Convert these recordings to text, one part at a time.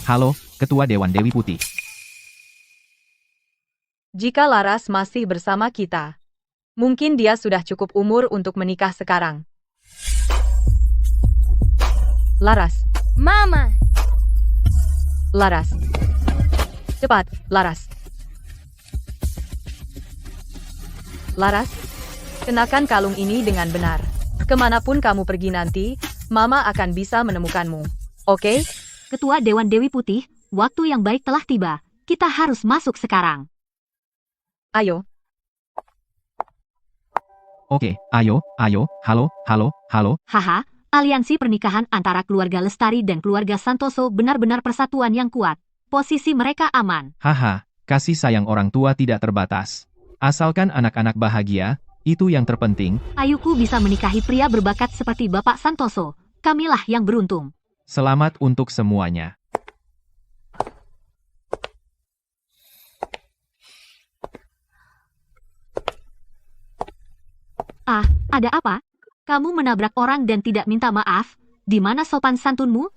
halo, Ketua Dewan Dewi Putih. Jika Laras masih bersama kita, mungkin dia sudah cukup umur untuk menikah sekarang. Laras. Mama. Laras. Cepat, Laras. Laras, kenakan kalung ini dengan benar. Kemanapun kamu pergi nanti, Mama akan bisa menemukanmu. Oke? Ketua Dewan Dewi Putih, waktu yang baik telah tiba. Kita harus masuk sekarang. Ayo. Oke, ayo, halo. Haha, aliansi pernikahan antara keluarga Lestari dan keluarga Santoso benar-benar persatuan yang kuat. Posisi mereka aman. Haha, kasih sayang orang tua tidak terbatas. Asalkan anak-anak bahagia, itu yang terpenting. Ayuku bisa menikahi pria berbakat seperti Bapak Santoso. Kamilah yang beruntung. Selamat untuk semuanya. Ah, ada apa? Kamu menabrak orang dan tidak minta maaf? Di mana sopan santunmu?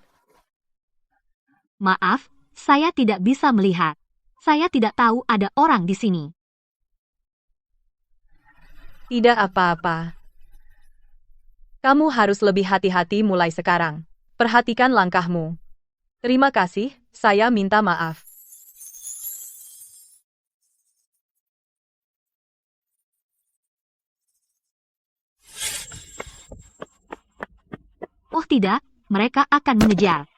Maaf, saya tidak bisa melihat. Saya tidak tahu ada orang di sini. Tidak apa-apa. Kamu harus lebih hati-hati mulai sekarang. Perhatikan langkahmu. Terima kasih, saya minta maaf. Oh tidak, mereka akan mengejar.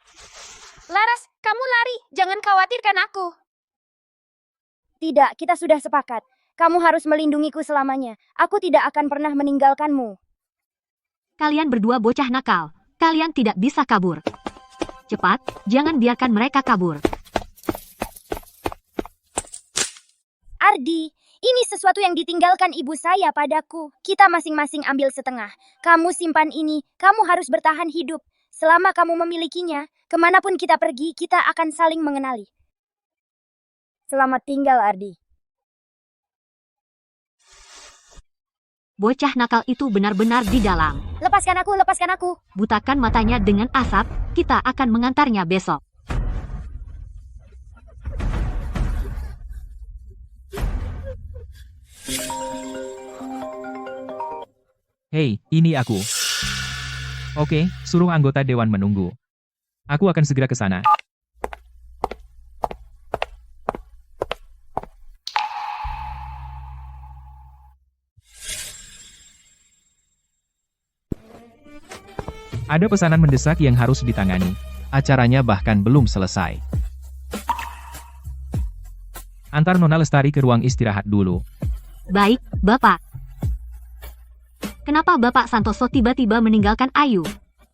Laras, kamu lari. Jangan khawatirkan aku. Tidak, kita sudah sepakat. Kamu harus melindungiku selamanya. Aku tidak akan pernah meninggalkanmu. Kalian berdua bocah nakal. Kalian tidak bisa kabur. Cepat, jangan biarkan mereka kabur. Ardi, ini sesuatu yang ditinggalkan ibu saya padaku. Kita masing-masing ambil setengah. Kamu simpan ini. Kamu harus bertahan hidup. Selama kamu memilikinya, kemanapun kita pergi, kita akan saling mengenali. Selamat tinggal, Ardi. Bocah nakal itu benar-benar di dalam. Lepaskan aku, lepaskan aku. Butakan matanya dengan asap, kita akan mengantarnya besok. Hei, ini aku. Oke, suruh anggota dewan menunggu. Aku akan segera ke sana. Ada pesanan mendesak yang harus ditangani. Acaranya bahkan belum selesai. Antar Nona Lestari ke ruang istirahat dulu. Baik, Bapak. Kenapa Bapak Santoso tiba-tiba meninggalkan Ayu?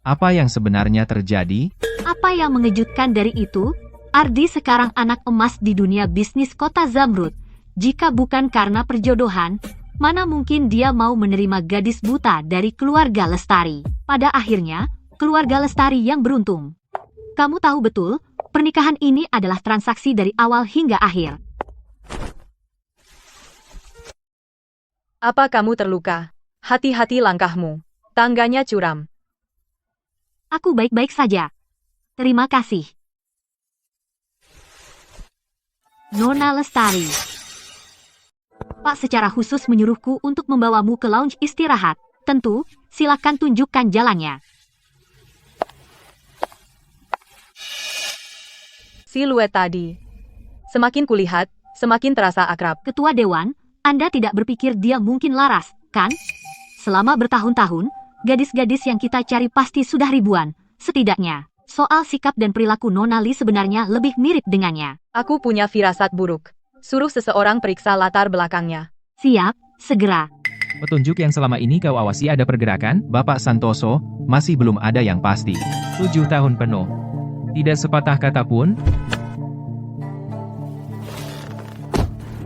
Apa yang sebenarnya terjadi? Apa yang mengejutkan dari itu? Ardi sekarang anak emas di dunia bisnis kota Zamrud. Jika bukan karena perjodohan, mana mungkin dia mau menerima gadis buta dari keluarga Lestari? Pada akhirnya, keluarga Lestari yang beruntung. Kamu tahu betul, pernikahan ini adalah transaksi dari awal hingga akhir. Apa kamu terluka? Hati-hati langkahmu. Tangganya curam. Aku baik-baik saja. Terima kasih. Nona Lestari. Pak secara khusus menyuruhku untuk membawamu ke lounge istirahat. Tentu, silakan tunjukkan jalannya. Siluet tadi. Semakin kulihat, semakin terasa akrab. Ketua Dewan, Anda tidak berpikir dia mungkin Laras, kan? Selama bertahun-tahun, gadis-gadis yang kita cari pasti sudah ribuan. Setidaknya, soal sikap dan perilaku Nona Li sebenarnya lebih mirip dengannya. Aku punya firasat buruk. Suruh seseorang periksa latar belakangnya. Siap, segera. Petunjuk yang selama ini kau awasi ada pergerakan? Bapak Santoso, masih belum ada yang pasti. 7 tahun penuh. Tidak sepatah kata pun.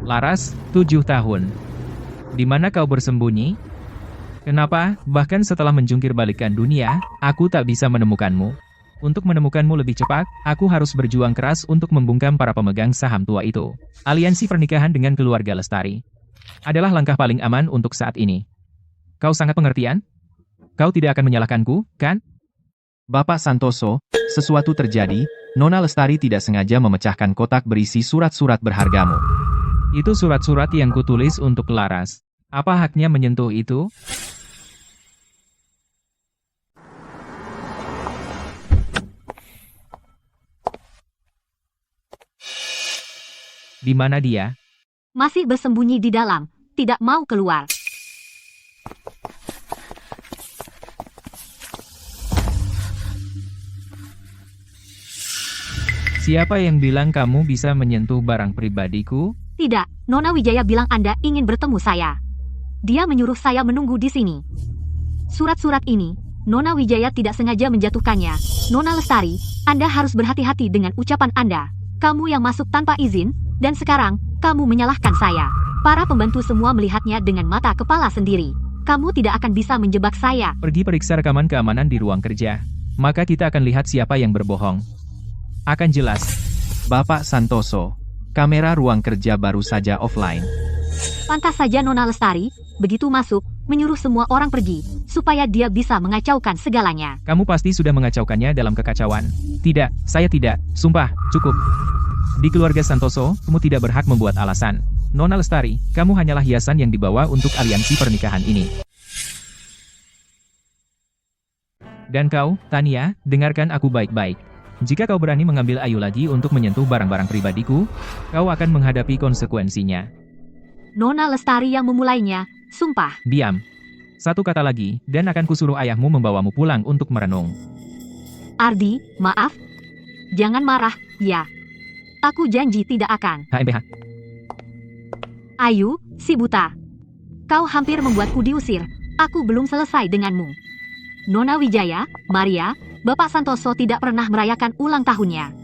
Laras, 7 tahun. Di mana kau bersembunyi? Kenapa, bahkan setelah menjungkir balikkan dunia, aku tak bisa menemukanmu? Untuk menemukanmu lebih cepat, aku harus berjuang keras untuk membungkam para pemegang saham tua itu. Aliansi pernikahan dengan keluarga Lestari adalah langkah paling aman untuk saat ini. Kau sangat pengertian? Kau tidak akan menyalahkanku, kan? Bapak Santoso, sesuatu terjadi, Nona Lestari tidak sengaja memecahkan kotak berisi surat-surat berhargamu. Itu surat-surat yang kutulis untuk Laras. Apa haknya menyentuh itu? Di mana dia? Masih bersembunyi di dalam, tidak mau keluar. Siapa yang bilang kamu bisa menyentuh barang pribadiku? Tidak, Nona Wijaya bilang Anda ingin bertemu saya. Dia menyuruh saya menunggu di sini. Surat-surat ini, Nona Wijaya tidak sengaja menjatuhkannya. Nona Lestari, Anda harus berhati-hati dengan ucapan Anda. Kamu yang masuk tanpa izin, dan sekarang, kamu menyalahkan saya. Para pembantu semua melihatnya dengan mata kepala sendiri. Kamu tidak akan bisa menjebak saya. Pergi periksa rekaman keamanan di ruang kerja. Maka kita akan lihat siapa yang berbohong. Akan jelas. Bapak Santoso, kamera ruang kerja baru saja offline. Pantas saja Nona Lestari, begitu masuk, menyuruh semua orang pergi, supaya dia bisa mengacaukan segalanya. Kamu pasti sudah mengacaukannya dalam kekacauan. Tidak, saya tidak. Sumpah, cukup. Di keluarga Santoso, kamu tidak berhak membuat alasan. Nona Lestari, kamu hanyalah hiasan yang dibawa untuk aliansi pernikahan ini. Dan kau, Tania, dengarkan aku baik-baik. Jika kau berani mengambil Ayu lagi untuk menyentuh barang-barang pribadiku, kau akan menghadapi konsekuensinya. Nona Lestari yang memulainya, sumpah. Diam. Satu kata lagi, dan akan kusuruh ayahmu membawamu pulang untuk merenung. Ardi, maaf. Jangan marah, ya. Aku janji tidak akan. HMBH. Ayu, si buta. Kau hampir membuatku diusir. Aku belum selesai denganmu. Nona Wijaya, Maria, Bapak Santoso tidak pernah merayakan ulang tahunnya.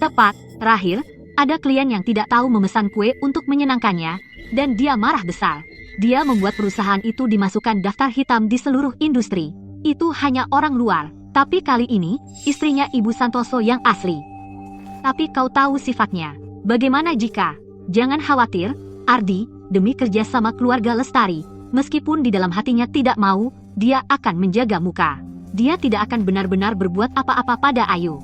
Tepat, terakhir, ada klien yang tidak tahu memesan kue untuk menyenangkannya, dan dia marah besar. Dia membuat perusahaan itu dimasukkan daftar hitam di seluruh industri. Itu hanya orang luar, tapi kali ini, istrinya Ibu Santoso yang asli. Tapi kau tahu sifatnya. Bagaimana jika? Jangan khawatir, Ardi, demi kerja sama keluarga Lestari, meskipun di dalam hatinya tidak mau, dia akan menjaga muka. Dia tidak akan benar-benar berbuat apa-apa pada Ayu.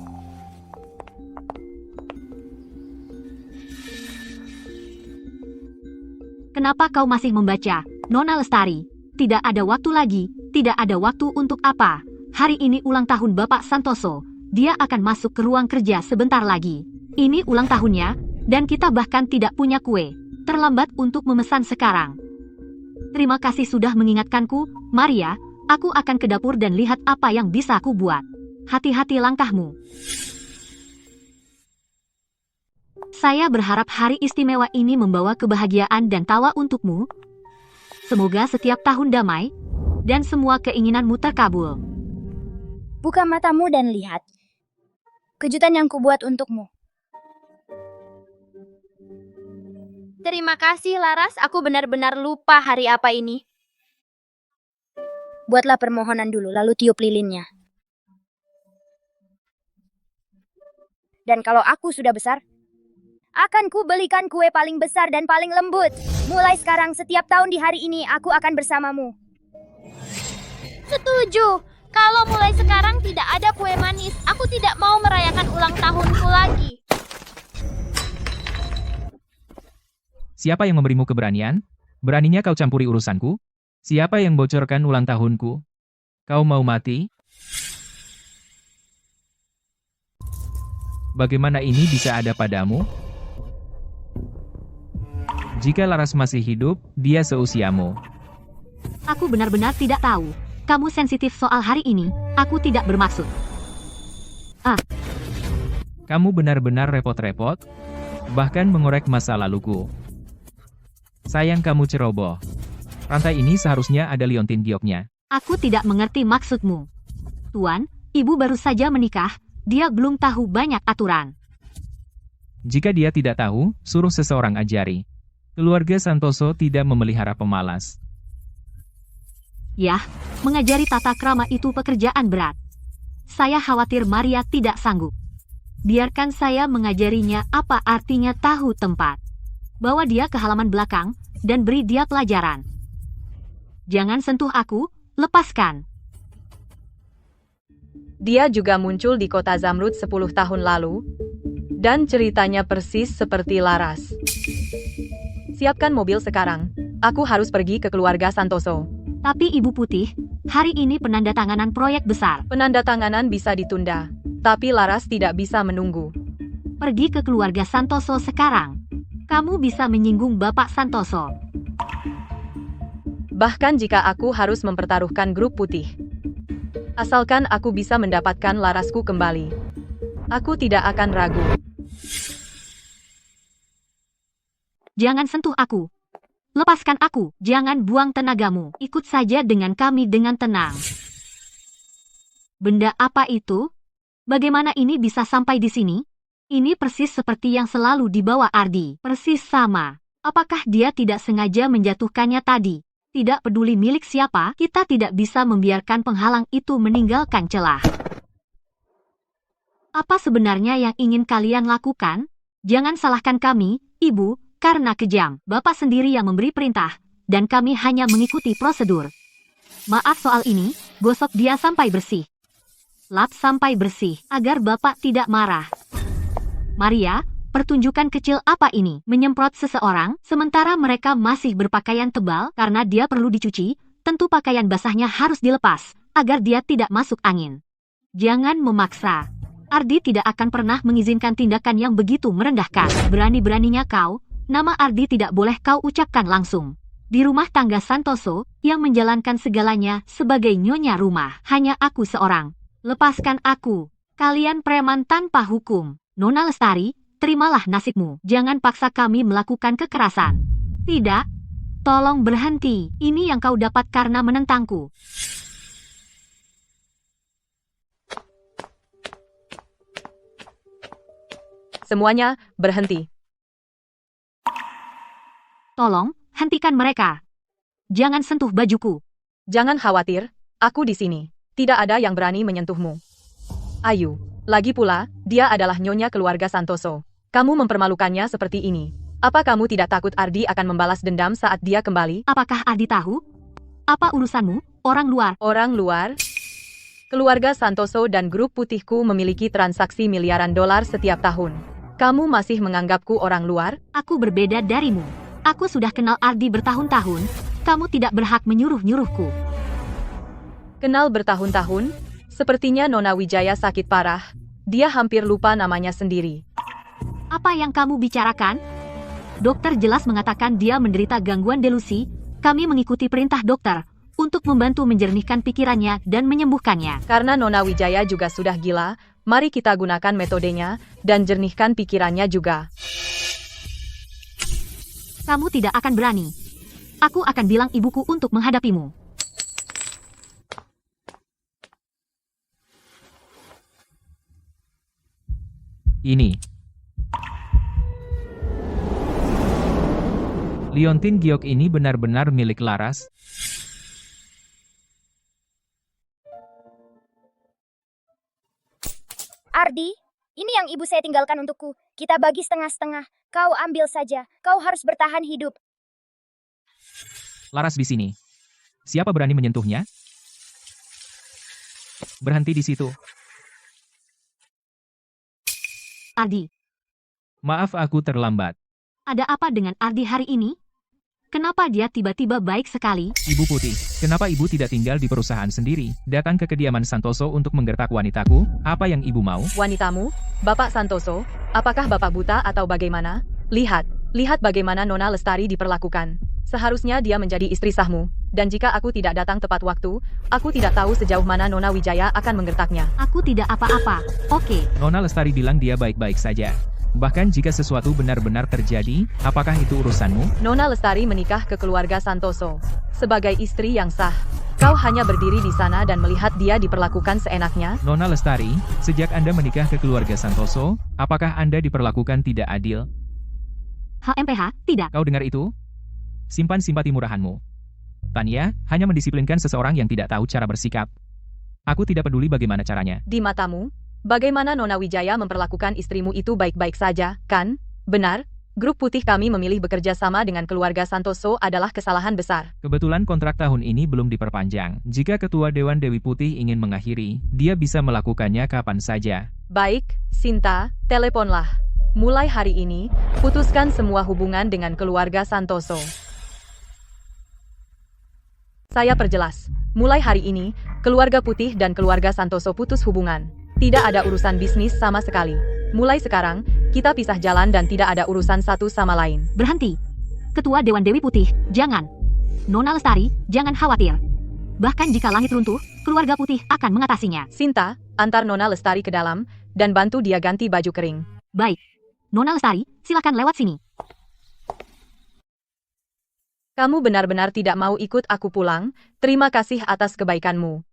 Kenapa kau masih membaca, Nona Lestari? Tidak ada waktu lagi, tidak ada waktu untuk apa. Hari ini ulang tahun Bapak Santoso. Dia akan masuk ke ruang kerja sebentar lagi. Ini ulang tahunnya, dan kita bahkan tidak punya kue. Terlambat untuk memesan sekarang. Terima kasih sudah mengingatkanku, Maria. Aku akan ke dapur dan lihat apa yang bisa aku buat. Hati-hati langkahmu. Saya berharap hari istimewa ini membawa kebahagiaan dan tawa untukmu. Semoga setiap tahun damai, dan semua keinginanmu terkabul. Buka matamu dan lihat. Kejutan yang kubuat untukmu. Terima kasih, Laras. Aku benar-benar lupa hari apa ini. Buatlah permohonan dulu, lalu tiup lilinnya. Dan kalau aku sudah besar, akan ku belikan kue paling besar dan paling lembut. Mulai sekarang, setiap tahun di hari ini, aku akan bersamamu. Setuju. Kalau mulai sekarang tidak ada kue manis, aku tidak mau merayakan ulang tahunku lagi. Siapa yang memberimu keberanian? Beraninya kau campuri urusanku? Siapa yang bocorkan ulang tahunku? Kau mau mati? Bagaimana ini bisa ada padamu? Jika Laras masih hidup, dia seusiamu. Aku benar-benar tidak tahu. Kamu sensitif soal hari ini, aku tidak bermaksud. Kamu benar-benar repot-repot, bahkan mengorek masa laluku. Sayang kamu ceroboh. Rantai ini seharusnya ada liontin gioknya. Aku tidak mengerti maksudmu. Tuan, ibu baru saja menikah, dia belum tahu banyak aturan. Jika dia tidak tahu, suruh seseorang ajari. Keluarga Santoso tidak memelihara pemalas. Yah, mengajari tata krama itu pekerjaan berat. Saya khawatir Maria tidak sanggup. Biarkan saya mengajarinya apa artinya tahu tempat. Bawa dia ke halaman belakang, dan beri dia pelajaran. Jangan sentuh aku, lepaskan. Dia juga muncul di kota Zamrud 10 tahun lalu. Dan ceritanya persis seperti Laras. Siapkan mobil sekarang. Aku harus pergi ke keluarga Santoso. Tapi Ibu Putih, hari ini penandatanganan proyek besar. Penandatanganan bisa ditunda. Tapi Laras tidak bisa menunggu. Pergi ke keluarga Santoso sekarang. Kamu bisa menyinggung Bapak Santoso. Bahkan jika aku harus mempertaruhkan grup putih. Asalkan aku bisa mendapatkan Larasku kembali. Aku tidak akan ragu. Jangan sentuh aku. Lepaskan aku. Jangan buang tenagamu. Ikut saja dengan kami dengan tenang. Benda apa itu? Bagaimana ini bisa sampai di sini? Ini persis seperti yang selalu dibawa Ardi. Persis sama. Apakah dia tidak sengaja menjatuhkannya tadi? Tidak peduli milik siapa, kita tidak bisa membiarkan penghalang itu meninggalkan celah. Apa sebenarnya yang ingin kalian lakukan? Jangan salahkan kami, Ibu, karena kejam. Bapak sendiri yang memberi perintah, dan kami hanya mengikuti prosedur. Maaf soal ini, gosok dia sampai bersih. Lap sampai bersih, agar Bapak tidak marah. Maria, pertunjukan kecil apa ini? Menyemprot seseorang, sementara mereka masih berpakaian tebal karena dia perlu dicuci, tentu pakaian basahnya harus dilepas, agar dia tidak masuk angin. Jangan memaksa. Ardi tidak akan pernah mengizinkan tindakan yang begitu merendahkan. Berani-beraninya kau, nama Ardi tidak boleh kau ucapkan langsung. Di rumah tangga Santoso, yang menjalankan segalanya sebagai nyonya rumah, hanya aku seorang. Lepaskan aku. Kalian preman tanpa hukum. Nona Lestari, terimalah nasibmu. Jangan paksa kami melakukan kekerasan. Tidak. Tolong berhenti. Ini yang kau dapat karena menentangku. Semuanya, berhenti. Tolong, hentikan mereka. Jangan sentuh bajuku. Jangan khawatir, aku di sini. Tidak ada yang berani menyentuhmu. Ayu. Lagi pula, dia adalah nyonya keluarga Santoso. Kamu mempermalukannya seperti ini. Apa kamu tidak takut Ardi akan membalas dendam saat dia kembali? Apakah Ardi tahu? Apa urusanmu, orang luar? Orang luar? Keluarga Santoso dan grup putihku memiliki transaksi miliaran dolar setiap tahun. Kamu masih menganggapku orang luar? Aku berbeda darimu. Aku sudah kenal Ardi bertahun-tahun. Kamu tidak berhak menyuruh-nyuruhku. Kenal bertahun-tahun? Sepertinya Nona Wijaya sakit parah. Dia hampir lupa namanya sendiri. Apa yang kamu bicarakan? Dokter jelas mengatakan dia menderita gangguan delusi. Kami mengikuti perintah dokter untuk membantu menjernihkan pikirannya dan menyembuhkannya. Karena Nona Wijaya juga sudah gila, mari kita gunakan metodenya dan jernihkan pikirannya juga. Kamu tidak akan berani. Aku akan bilang ibuku untuk menghadapimu. Ini. Liontin Giok ini benar-benar milik Laras. Ardi, ini yang ibu saya tinggalkan untukku. Kita bagi setengah-setengah. Kau ambil saja. Kau harus bertahan hidup. Laras di sini. Siapa berani menyentuhnya? Berhenti di situ. Ardi, Maaf aku terlambat. ada apa dengan Ardi hari ini? Kenapa dia tiba-tiba baik sekali? Ibu Putih, kenapa ibu tidak tinggal di perusahaan sendiri, datang ke kediaman Santoso untuk menggertak wanitaku? Apa yang ibu mau? Wanitamu? Bapak Santoso? Apakah bapak buta atau bagaimana? Lihat bagaimana Nona Lestari diperlakukan. Seharusnya dia menjadi istri sahmu. Dan jika aku tidak datang tepat waktu, aku tidak tahu sejauh mana Nona Wijaya akan menggertaknya. Aku tidak apa-apa. Oke. Nona Lestari bilang dia baik-baik saja. Bahkan jika sesuatu benar-benar terjadi, apakah itu urusanmu? Nona Lestari menikah ke keluarga Santoso. Sebagai istri yang sah, kau hanya berdiri di sana dan melihat dia diperlakukan seenaknya? Nona Lestari, sejak Anda menikah ke keluarga Santoso, apakah Anda diperlakukan tidak adil? HMPH, tidak. Kau dengar itu? Simpan simpati murahanmu. Tania, hanya mendisiplinkan seseorang yang tidak tahu cara bersikap. Aku tidak peduli bagaimana caranya. Di matamu, bagaimana Nona Wijaya memperlakukan istrimu itu baik-baik saja, kan? Benar? Grup putih kami memilih bekerja sama dengan keluarga Santoso adalah kesalahan besar. Kebetulan kontrak tahun ini belum diperpanjang. Jika Ketua Dewan Dewi Putih ingin mengakhiri, dia bisa melakukannya kapan saja. Baik, Sinta, teleponlah. Mulai hari ini, putuskan semua hubungan dengan keluarga Santoso. Saya perjelas. Mulai hari ini, keluarga putih dan keluarga Santoso putus hubungan. Tidak ada urusan bisnis sama sekali. Mulai sekarang, kita pisah jalan dan tidak ada urusan satu sama lain. Berhenti. Ketua Dewan Dewi Putih, jangan. Nona Lestari, jangan khawatir. Bahkan jika langit runtuh, keluarga putih akan mengatasinya. Sinta, antar Nona Lestari ke dalam, dan bantu dia ganti baju kering. Baik. Nona Lestari, silakan lewat sini. Kamu benar-benar tidak mau ikut aku pulang, terima kasih atas kebaikanmu.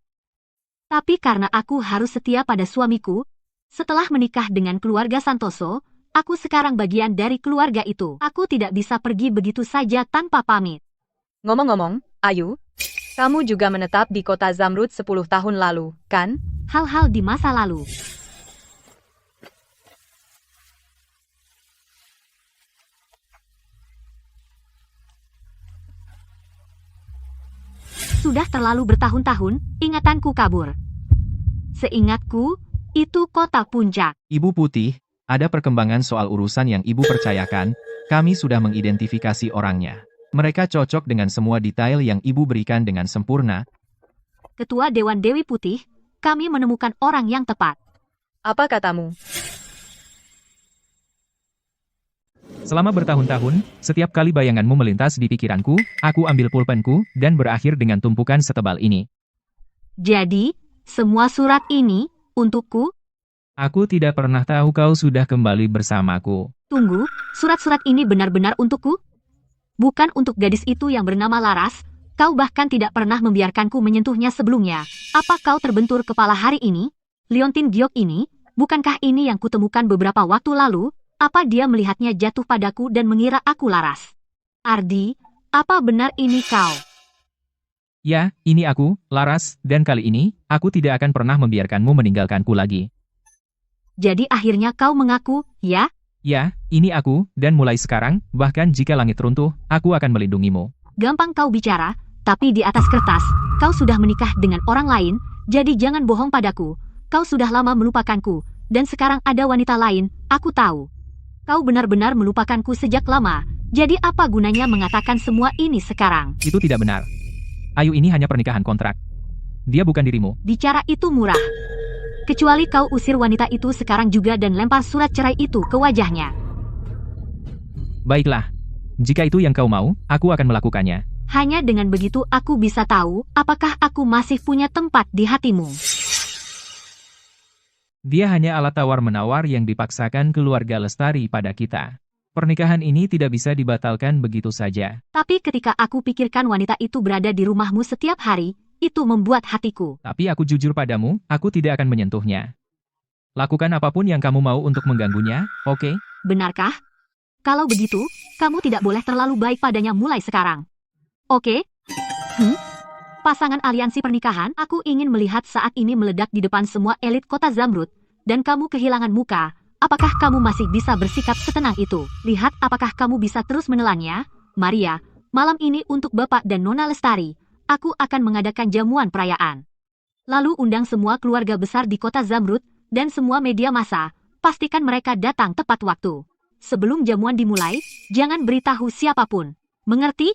Tapi karena aku harus setia pada suamiku, setelah menikah dengan keluarga Santoso, aku sekarang bagian dari keluarga itu. Aku tidak bisa pergi begitu saja tanpa pamit. Ngomong-ngomong, Ayu, kamu juga menetap di kota Zamrud 10 tahun lalu, kan? Hal-hal di masa lalu. Sudah terlalu bertahun-tahun, ingatanku kabur. Seingatku, itu kota puncak. Ibu Putih, ada perkembangan soal urusan yang Ibu percayakan, kami sudah mengidentifikasi orangnya. Mereka cocok dengan semua detail yang Ibu berikan dengan sempurna. Ketua Dewan Dewi Putih, kami menemukan orang yang tepat. Apa katamu? Selama bertahun-tahun, setiap kali bayanganmu melintas di pikiranku, aku ambil pulpenku, dan berakhir dengan tumpukan setebal ini. Jadi, semua surat ini untukku? Aku tidak pernah tahu kau sudah kembali bersamaku. Tunggu, surat-surat ini benar-benar untukku? Bukan untuk gadis itu yang bernama Laras, kau bahkan tidak pernah membiarkanku menyentuhnya sebelumnya. Apa kau terbentur kepala hari ini? Liontin Giok ini, bukankah ini yang kutemukan beberapa waktu lalu? Apa dia melihatnya jatuh padaku dan mengira aku Laras? Ardi, apa benar ini kau? Ya, ini aku, Laras, dan kali ini, aku tidak akan pernah membiarkanmu meninggalkanku lagi. Jadi akhirnya kau mengaku, ya? Ya, ini aku, dan mulai sekarang, bahkan jika langit runtuh, aku akan melindungimu. Gampang kau bicara, tapi di atas kertas, kau sudah menikah dengan orang lain, jadi jangan bohong padaku. Kau sudah lama melupakanku, dan sekarang ada wanita lain, aku tahu. Kau benar-benar melupakanku sejak lama, jadi apa gunanya mengatakan semua ini sekarang? Itu tidak benar. Ayu ini hanya pernikahan kontrak. Dia bukan dirimu. Bicara itu murah. Kecuali kau usir wanita itu sekarang juga dan lempar surat cerai itu ke wajahnya. Baiklah. Jika itu yang kau mau, aku akan melakukannya. Hanya dengan begitu aku bisa tahu apakah aku masih punya tempat di hatimu. Dia hanya alat tawar-menawar yang dipaksakan keluarga Lestari pada kita. Pernikahan ini tidak bisa dibatalkan begitu saja. Tapi ketika aku pikirkan wanita itu berada di rumahmu setiap hari, itu membuat hatiku. Tapi aku jujur padamu, aku tidak akan menyentuhnya. Lakukan apapun yang kamu mau untuk mengganggunya, oke? Benarkah? Kalau begitu, kamu tidak boleh terlalu baik padanya mulai sekarang. Oke? Pasangan aliansi pernikahan, aku ingin melihat saat ini meledak di depan semua elit kota Zamrud, dan kamu kehilangan muka. Apakah kamu masih bisa bersikap setenang itu? Lihat apakah kamu bisa terus menelannya? Maria, malam ini untuk Bapak dan Nona Lestari, aku akan mengadakan jamuan perayaan. Lalu undang semua keluarga besar di kota Zamrud, dan semua media massa, pastikan mereka datang tepat waktu. Sebelum jamuan dimulai, jangan beritahu siapapun. Mengerti?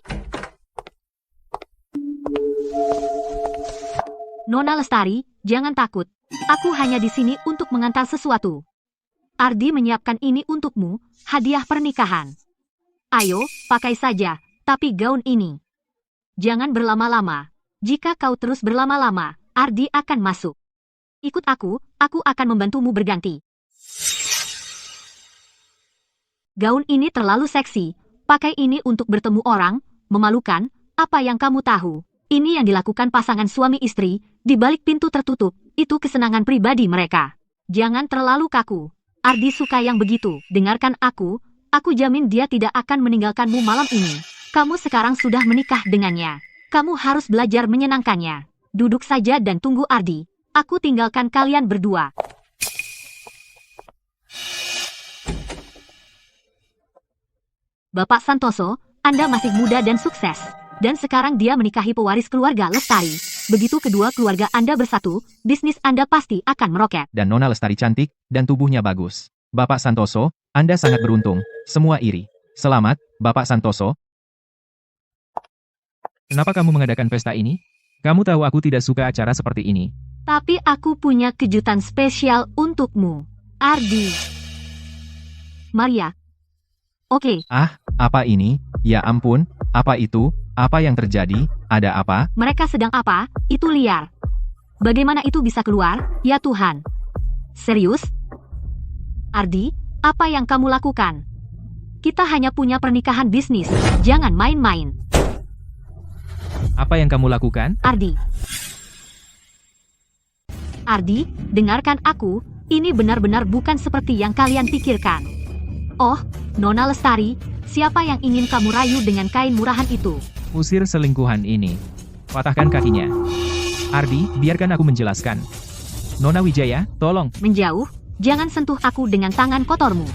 Nona Lestari, jangan takut. Aku hanya di sini untuk mengantar sesuatu. Ardi menyiapkan ini untukmu, hadiah pernikahan. Ayo, pakai saja, tapi gaun ini. Jangan berlama-lama. Jika kau terus berlama-lama, Ardi akan masuk. Ikut aku akan membantumu berganti. Gaun ini terlalu seksi, pakai ini untuk bertemu orang, memalukan, apa yang kamu tahu. Ini yang dilakukan pasangan suami istri, di balik pintu tertutup, itu kesenangan pribadi mereka. Jangan terlalu kaku. Ardi suka yang begitu. Dengarkan aku jamin dia tidak akan meninggalkanmu malam ini. Kamu sekarang sudah menikah dengannya. Kamu harus belajar menyenangkannya. Duduk saja dan tunggu Ardi. Aku tinggalkan kalian berdua. " ' Bapak Santoso, Anda masih muda dan sukses. Dan sekarang dia menikahi pewaris keluarga Lestari. Begitu kedua keluarga Anda bersatu, bisnis Anda pasti akan meroket. Dan Nona Lestari cantik, dan tubuhnya bagus. Bapak Santoso, Anda sangat beruntung. Semua iri. Selamat, Bapak Santoso. Kenapa kamu mengadakan pesta ini? Kamu tahu aku tidak suka acara seperti ini. Tapi aku punya kejutan spesial untukmu, Ardi. Maria. Oke, Apa ini? Ya ampun, apa itu? Apa yang terjadi? Ada apa? mereka sedang apa? Itu liar. Bagaimana itu bisa keluar? Ya Tuhan. Serius? Ardi, apa yang kamu lakukan? Kita hanya punya pernikahan bisnis. Jangan main-main. Apa yang kamu lakukan? Ardi. Ardi, dengarkan aku. Ini benar-benar bukan seperti yang kalian pikirkan. Oh, Nona Lestari, siapa yang ingin kamu rayu dengan kain murahan itu? Usir selingkuhan ini. Patahkan kakinya. Ardi, biarkan aku menjelaskan. Nona Wijaya, tolong. Menjauh, jangan sentuh aku dengan tangan kotormu.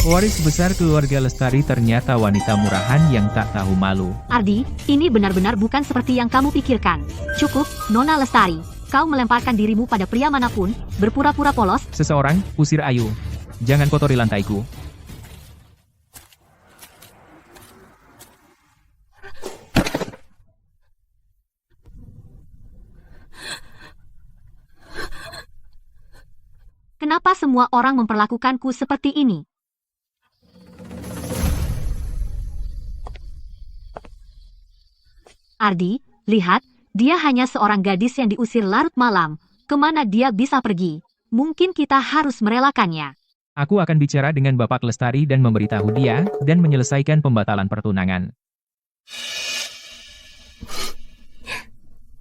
Pewaris besar keluarga Lestari ternyata wanita murahan yang tak tahu malu. Ardi, ini benar-benar bukan seperti yang kamu pikirkan. Cukup, Nona Lestari. Kau melemparkan dirimu pada pria manapun, berpura-pura polos. Seseorang, usir Ayu. Jangan kotori lantaiku. Kenapa semua orang memperlakukanku seperti ini? Ardi, lihat, dia hanya seorang gadis yang diusir larut malam. Kemana dia bisa pergi? Mungkin kita harus merelakannya. Aku akan bicara dengan Bapak Lestari dan memberitahu dia, dan menyelesaikan pembatalan pertunangan.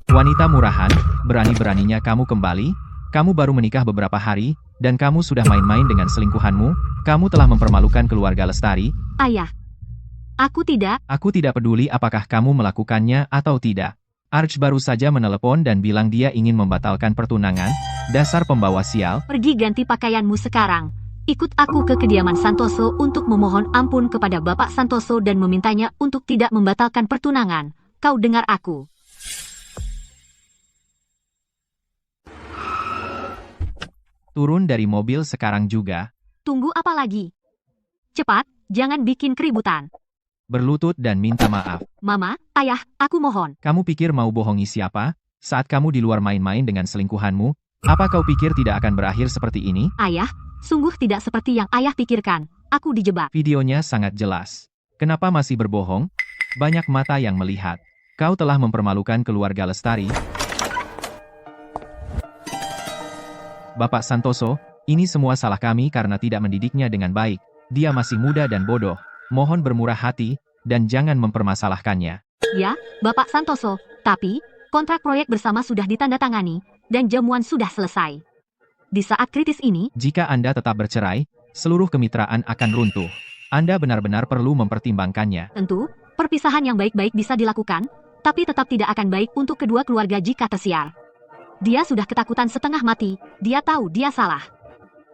Wanita murahan, berani-beraninya kamu kembali? Kamu baru menikah beberapa hari, dan kamu sudah main-main dengan selingkuhanmu? Kamu telah mempermalukan keluarga Lestari? Ayah, aku tidak. Aku tidak peduli apakah kamu melakukannya atau tidak. Arch baru saja menelepon dan bilang dia ingin membatalkan pertunangan. Dasar pembawa sial. Pergi ganti pakaianmu sekarang. Ikut aku ke kediaman Santoso untuk memohon ampun kepada Bapak Santoso dan memintanya untuk tidak membatalkan pertunangan. Kau dengar aku. Turun dari mobil sekarang juga. Tunggu apa lagi? Cepat, jangan bikin keributan. Berlutut dan minta maaf. Mama, ayah, aku mohon. Kamu pikir mau bohongi siapa? Saat kamu di luar main-main dengan selingkuhanmu, apa kau pikir tidak akan berakhir seperti ini? Ayah, sungguh tidak seperti yang ayah pikirkan. Aku dijebak. Videonya sangat jelas. Kenapa masih berbohong? Banyak mata yang melihat. Kau telah mempermalukan keluarga Lestari. Bapak Santoso, ini semua salah kami karena tidak mendidiknya dengan baik. Dia masih muda dan bodoh. Mohon bermurah hati, dan jangan mempermasalahkannya. Ya, Bapak Santoso, tapi kontrak proyek bersama sudah ditandatangani, dan jamuan sudah selesai. Di saat kritis ini, Jika Anda tetap bercerai, seluruh kemitraan akan runtuh. Anda benar-benar perlu mempertimbangkannya. tentu, perpisahan yang baik-baik bisa dilakukan, tapi tetap tidak akan baik untuk kedua keluarga jika tersiar. Dia sudah ketakutan setengah mati, dia tahu dia salah.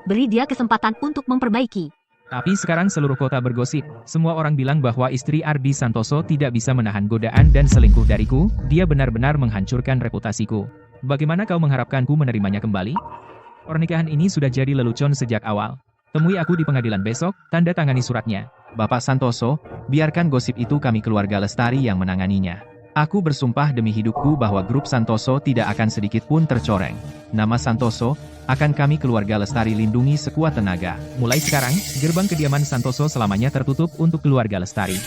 Beri dia kesempatan untuk memperbaiki. Tapi sekarang seluruh kota bergosip. Semua orang bilang bahwa istri Ardi Santoso tidak bisa menahan godaan dan selingkuh dariku. Dia benar-benar menghancurkan reputasiku. Bagaimana kau mengharapkanku menerimanya kembali? Pernikahan ini sudah jadi lelucon sejak awal. Temui aku di pengadilan besok, tanda tangani suratnya. Bapak Santoso, biarkan gosip itu kami keluarga Lestari yang menanganinya. Aku bersumpah demi hidupku bahwa grup Santoso tidak akan sedikit pun tercoreng. Nama Santoso, akan kami keluarga Lestari lindungi sekuat tenaga. Mulai sekarang, gerbang kediaman Santoso selamanya tertutup untuk keluarga Lestari.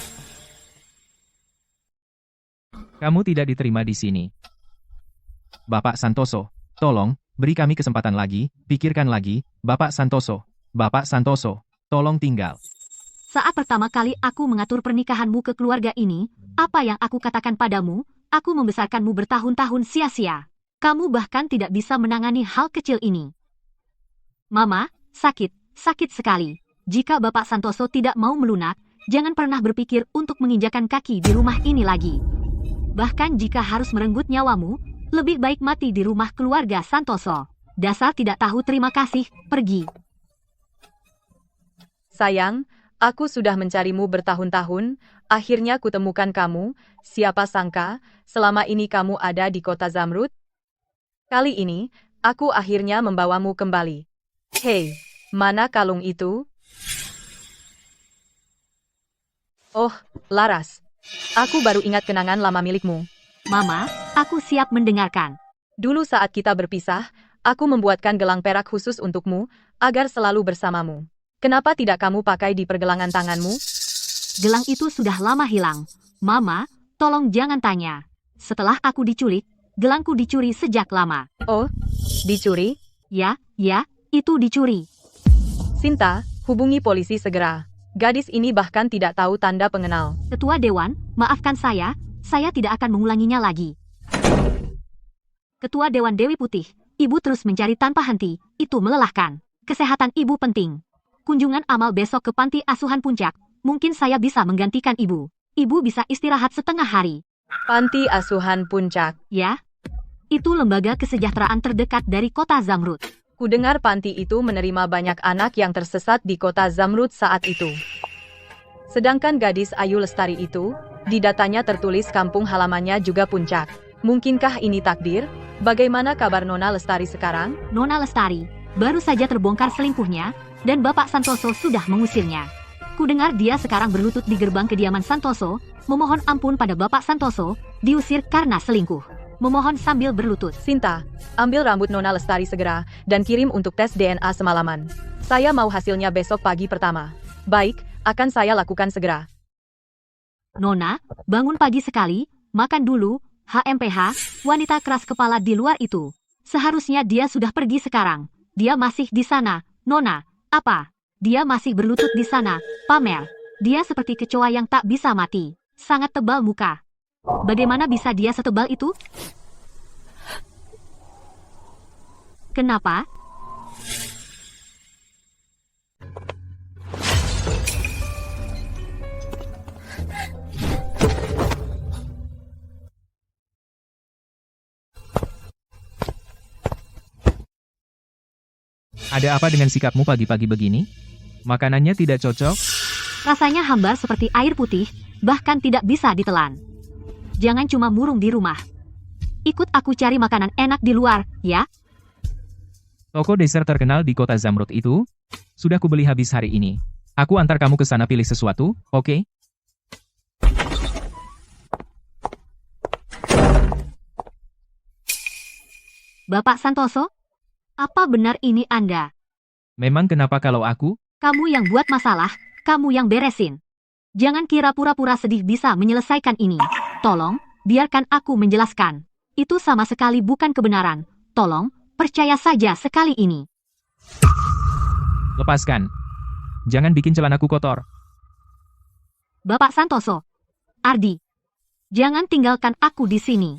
Kamu tidak diterima di sini. Bapak Santoso, tolong, beri kami kesempatan lagi, pikirkan lagi, Bapak Santoso. Bapak Santoso, tolong tinggal. Saat pertama kali aku mengatur pernikahanmu ke keluarga ini, apa yang aku katakan padamu? Aku membesarkanmu bertahun-tahun sia-sia. Kamu bahkan tidak bisa menangani hal kecil ini. Mama, sakit sekali. Jika Bapak Santoso tidak mau melunak, jangan pernah berpikir untuk menginjakan kaki di rumah ini lagi. Bahkan jika harus merenggut nyawamu, lebih baik mati di rumah keluarga Santoso. Dasar tidak tahu terima kasih, pergi. Sayang, Aku sudah mencarimu bertahun-tahun, akhirnya kutemukan kamu. Siapa sangka, selama ini kamu ada di kota Zamrud? Kali ini, aku akhirnya membawamu kembali. Hei, mana kalung itu? Oh, Laras. Aku baru ingat kenangan lama milikmu. Mama, aku siap mendengarkan. Dulu saat kita berpisah, aku membuatkan gelang perak khusus untukmu, agar selalu bersamamu. Kenapa tidak kamu pakai di pergelangan tanganmu? Gelang itu sudah lama hilang. Mama, tolong jangan tanya. Setelah aku diculik, gelangku dicuri sejak lama. Oh, dicuri? Ya, itu dicuri. Sinta, hubungi polisi segera. Gadis ini bahkan tidak tahu tanda pengenal. Ketua Dewan, maafkan saya tidak akan mengulanginya lagi. Ketua Dewan Dewi Putih, ibu terus mencari tanpa henti, itu melelahkan. Kesehatan ibu penting. Kunjungan amal besok ke panti asuhan Puncak, mungkin saya bisa menggantikan ibu. Ibu bisa istirahat setengah hari. Panti asuhan Puncak. Ya, itu lembaga kesejahteraan terdekat dari kota Zamrud. Kudengar panti itu menerima banyak anak yang tersesat di kota Zamrud saat itu. Sedangkan gadis Ayu Lestari itu, di datanya tertulis kampung halamannya juga Puncak. Mungkinkah ini takdir? Bagaimana kabar Nona Lestari sekarang? Nona Lestari, baru saja terbongkar selingkuhnya, dan Bapak Santoso sudah mengusirnya. Kudengar dia sekarang berlutut di gerbang kediaman Santoso, memohon ampun pada Bapak Santoso, diusir karena selingkuh. Memohon sambil berlutut. Sinta, ambil rambut Nona Lestari segera, dan kirim untuk tes DNA semalaman. Saya mau hasilnya besok pagi pertama. Baik, akan saya lakukan segera. Nona, bangun pagi sekali, makan dulu, HMPH, wanita keras kepala di luar itu. Seharusnya dia sudah pergi sekarang. Dia masih di sana, Nona. Apa? Dia masih berlutut di sana, pamer. Dia seperti kecoa yang tak bisa mati. Sangat tebal muka. Bagaimana bisa dia setebal itu? Kenapa? Ada apa dengan sikapmu pagi-pagi begini? Makanannya tidak cocok? Rasanya hambar seperti air putih, bahkan tidak bisa ditelan. Jangan cuma murung di rumah. Ikut aku cari makanan enak di luar, ya? Toko dessert terkenal di kota Zamrud itu, sudah kubeli habis hari ini. Aku antar kamu ke sana pilih sesuatu, oke? Bapak Santoso? Apa benar ini Anda? Memang kenapa kalau aku? Kamu yang buat masalah, kamu yang beresin. Jangan kira pura-pura sedih bisa menyelesaikan ini. Tolong, biarkan aku menjelaskan. Itu sama sekali bukan kebenaran. Tolong, percaya saja sekali ini. Lepaskan. Jangan bikin celanaku kotor. Bapak Santoso. Ardi. Jangan tinggalkan aku di sini.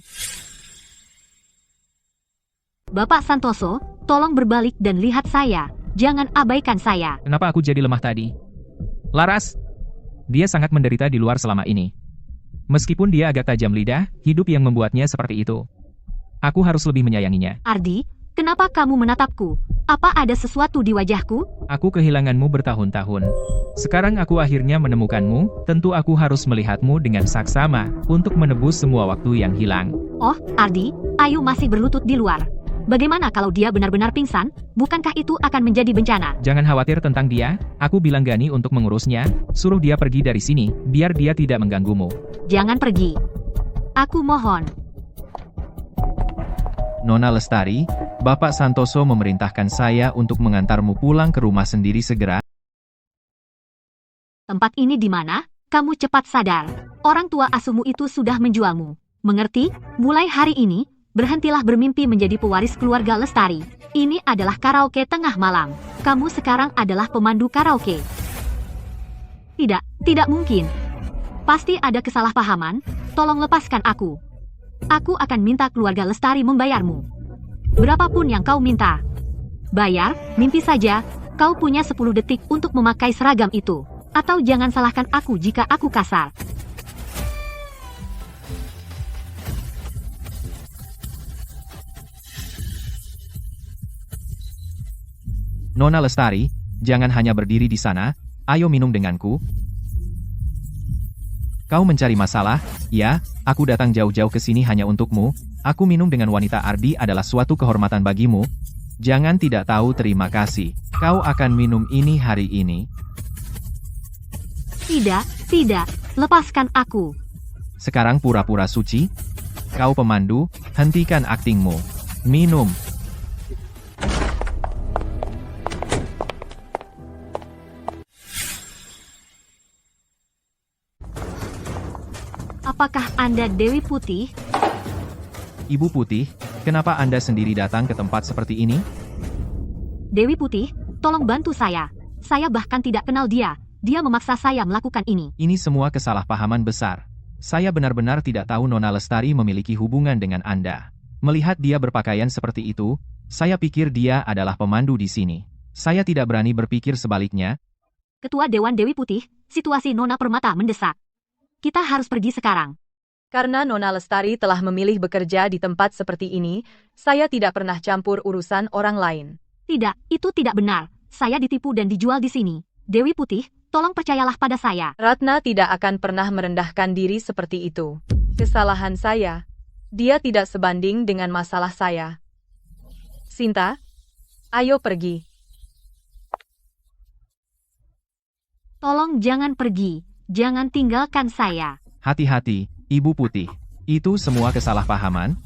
Bapak Santoso, tolong berbalik dan lihat saya. Jangan abaikan saya. Kenapa aku jadi lemah tadi? Laras. Dia sangat menderita di luar selama ini. Meskipun dia agak tajam lidah, hidup yang membuatnya seperti itu. Aku harus lebih menyayanginya. Ardi, kenapa kamu menatapku? Apa ada sesuatu di wajahku? Aku kehilanganmu bertahun-tahun. Sekarang aku akhirnya menemukanmu, tentu aku harus melihatmu dengan saksama, untuk menebus semua waktu yang hilang. Oh, Ardi, Ayu masih berlutut di luar. Bagaimana kalau dia benar-benar pingsan? Bukankah itu akan menjadi bencana? Jangan khawatir tentang dia, aku bilang Gani untuk mengurusnya, suruh dia pergi dari sini, biar dia tidak mengganggumu. Jangan pergi. Aku mohon. Nona Lestari, Bapak Santoso memerintahkan saya untuk mengantarmu pulang ke rumah sendiri segera. Tempat ini di mana? Kamu cepat sadar. Orang tua asuhmu itu sudah menjualmu. Mengerti? Mulai hari ini, berhentilah bermimpi menjadi pewaris keluarga Lestari. Ini adalah karaoke tengah malam. Kamu sekarang adalah pemandu karaoke. Tidak mungkin. Pasti ada kesalahpahaman. Tolong lepaskan aku. Aku akan minta keluarga Lestari membayarmu. Berapapun yang kau minta. Bayar, mimpi saja. Kau punya 10 detik untuk memakai seragam itu. Atau jangan salahkan aku jika aku kasar. Nona Lestari, jangan hanya berdiri di sana, Ayo minum denganku. Kau mencari masalah? Ya, aku datang jauh-jauh ke sini hanya untukmu. Aku minum dengan wanita Ardi adalah suatu kehormatan bagimu. Jangan tidak tahu terima kasih. Kau akan minum ini hari ini. Tidak, lepaskan aku. Sekarang pura-pura suci. Kau pemandu, hentikan aktingmu. Minum. Apakah Anda Dewi Putih? Ibu Putih, kenapa Anda sendiri datang ke tempat seperti ini? Dewi Putih, tolong bantu saya. Saya bahkan tidak kenal dia. Dia memaksa saya melakukan ini. Ini semua kesalahpahaman besar. Saya benar-benar tidak tahu Nona Lestari memiliki hubungan dengan Anda. Melihat dia berpakaian seperti itu, saya pikir dia adalah pemandu di sini. Saya tidak berani berpikir sebaliknya. Ketua Dewan Dewi Putih, situasi Nona Permata mendesak. Kita harus pergi sekarang. Karena Nona Lestari telah memilih bekerja di tempat seperti ini, saya tidak pernah campur urusan orang lain. Tidak, itu tidak benar. Saya ditipu dan dijual di sini. Dewi Putih, tolong percayalah pada saya. Ratna tidak akan pernah merendahkan diri seperti itu. Kesalahan saya. Dia tidak sebanding dengan masalah saya. Sinta, ayo pergi. Tolong jangan pergi. Jangan tinggalkan saya. Hati-hati, Ibu Putih. Itu semua kesalahpahaman.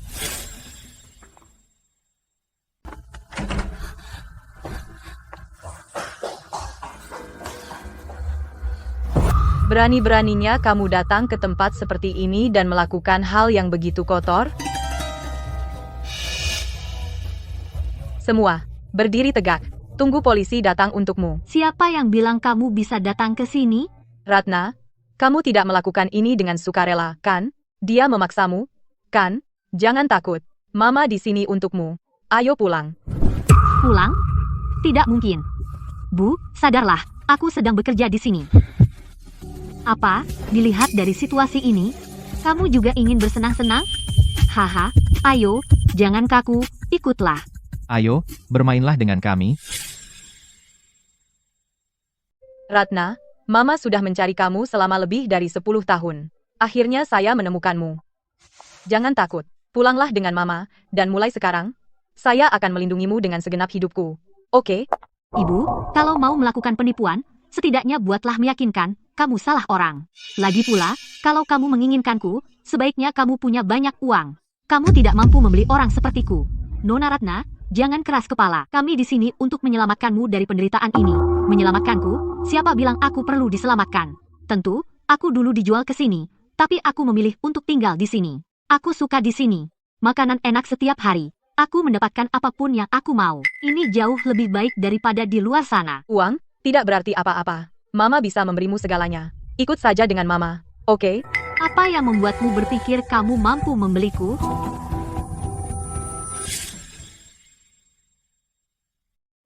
Berani-beraninya kamu datang ke tempat seperti ini dan melakukan hal yang begitu kotor? Semua, berdiri tegak. Tunggu polisi datang untukmu. Siapa yang bilang kamu bisa datang ke sini? Ratna, kamu tidak melakukan ini dengan sukarela, kan? Dia memaksamu, kan? Jangan takut. Mama di sini untukmu. Ayo pulang. Pulang? Tidak mungkin. Bu, sadarlah. Aku sedang bekerja di sini. Apa? Dilihat dari situasi ini, kamu juga ingin bersenang-senang? Haha, ayo, jangan kaku, ikutlah. Ayo, bermainlah dengan kami. Ratna, Mama sudah mencari kamu selama lebih dari 10 tahun. Akhirnya saya menemukanmu. Jangan takut, pulanglah dengan Mama, dan mulai sekarang, saya akan melindungimu dengan segenap hidupku. Oke? Ibu, kalau mau melakukan penipuan, setidaknya buatlah meyakinkan, kamu salah orang. Lagi pula, kalau kamu menginginkanku, sebaiknya kamu punya banyak uang. Kamu tidak mampu membeli orang sepertiku. Nona Ratna, jangan keras kepala. Kami di sini untuk menyelamatkanmu dari penderitaan ini. Menyelamatkanku? Siapa bilang aku perlu diselamatkan? Tentu, aku dulu dijual ke sini, tapi aku memilih untuk tinggal di sini. Aku suka di sini. Makanan enak setiap hari. Aku mendapatkan apapun yang aku mau. Ini jauh lebih baik daripada di luar sana. Uang? Tidak berarti apa-apa. Mama bisa memberimu segalanya. Ikut saja dengan Mama, oke? Apa yang membuatmu berpikir kamu mampu membeliku?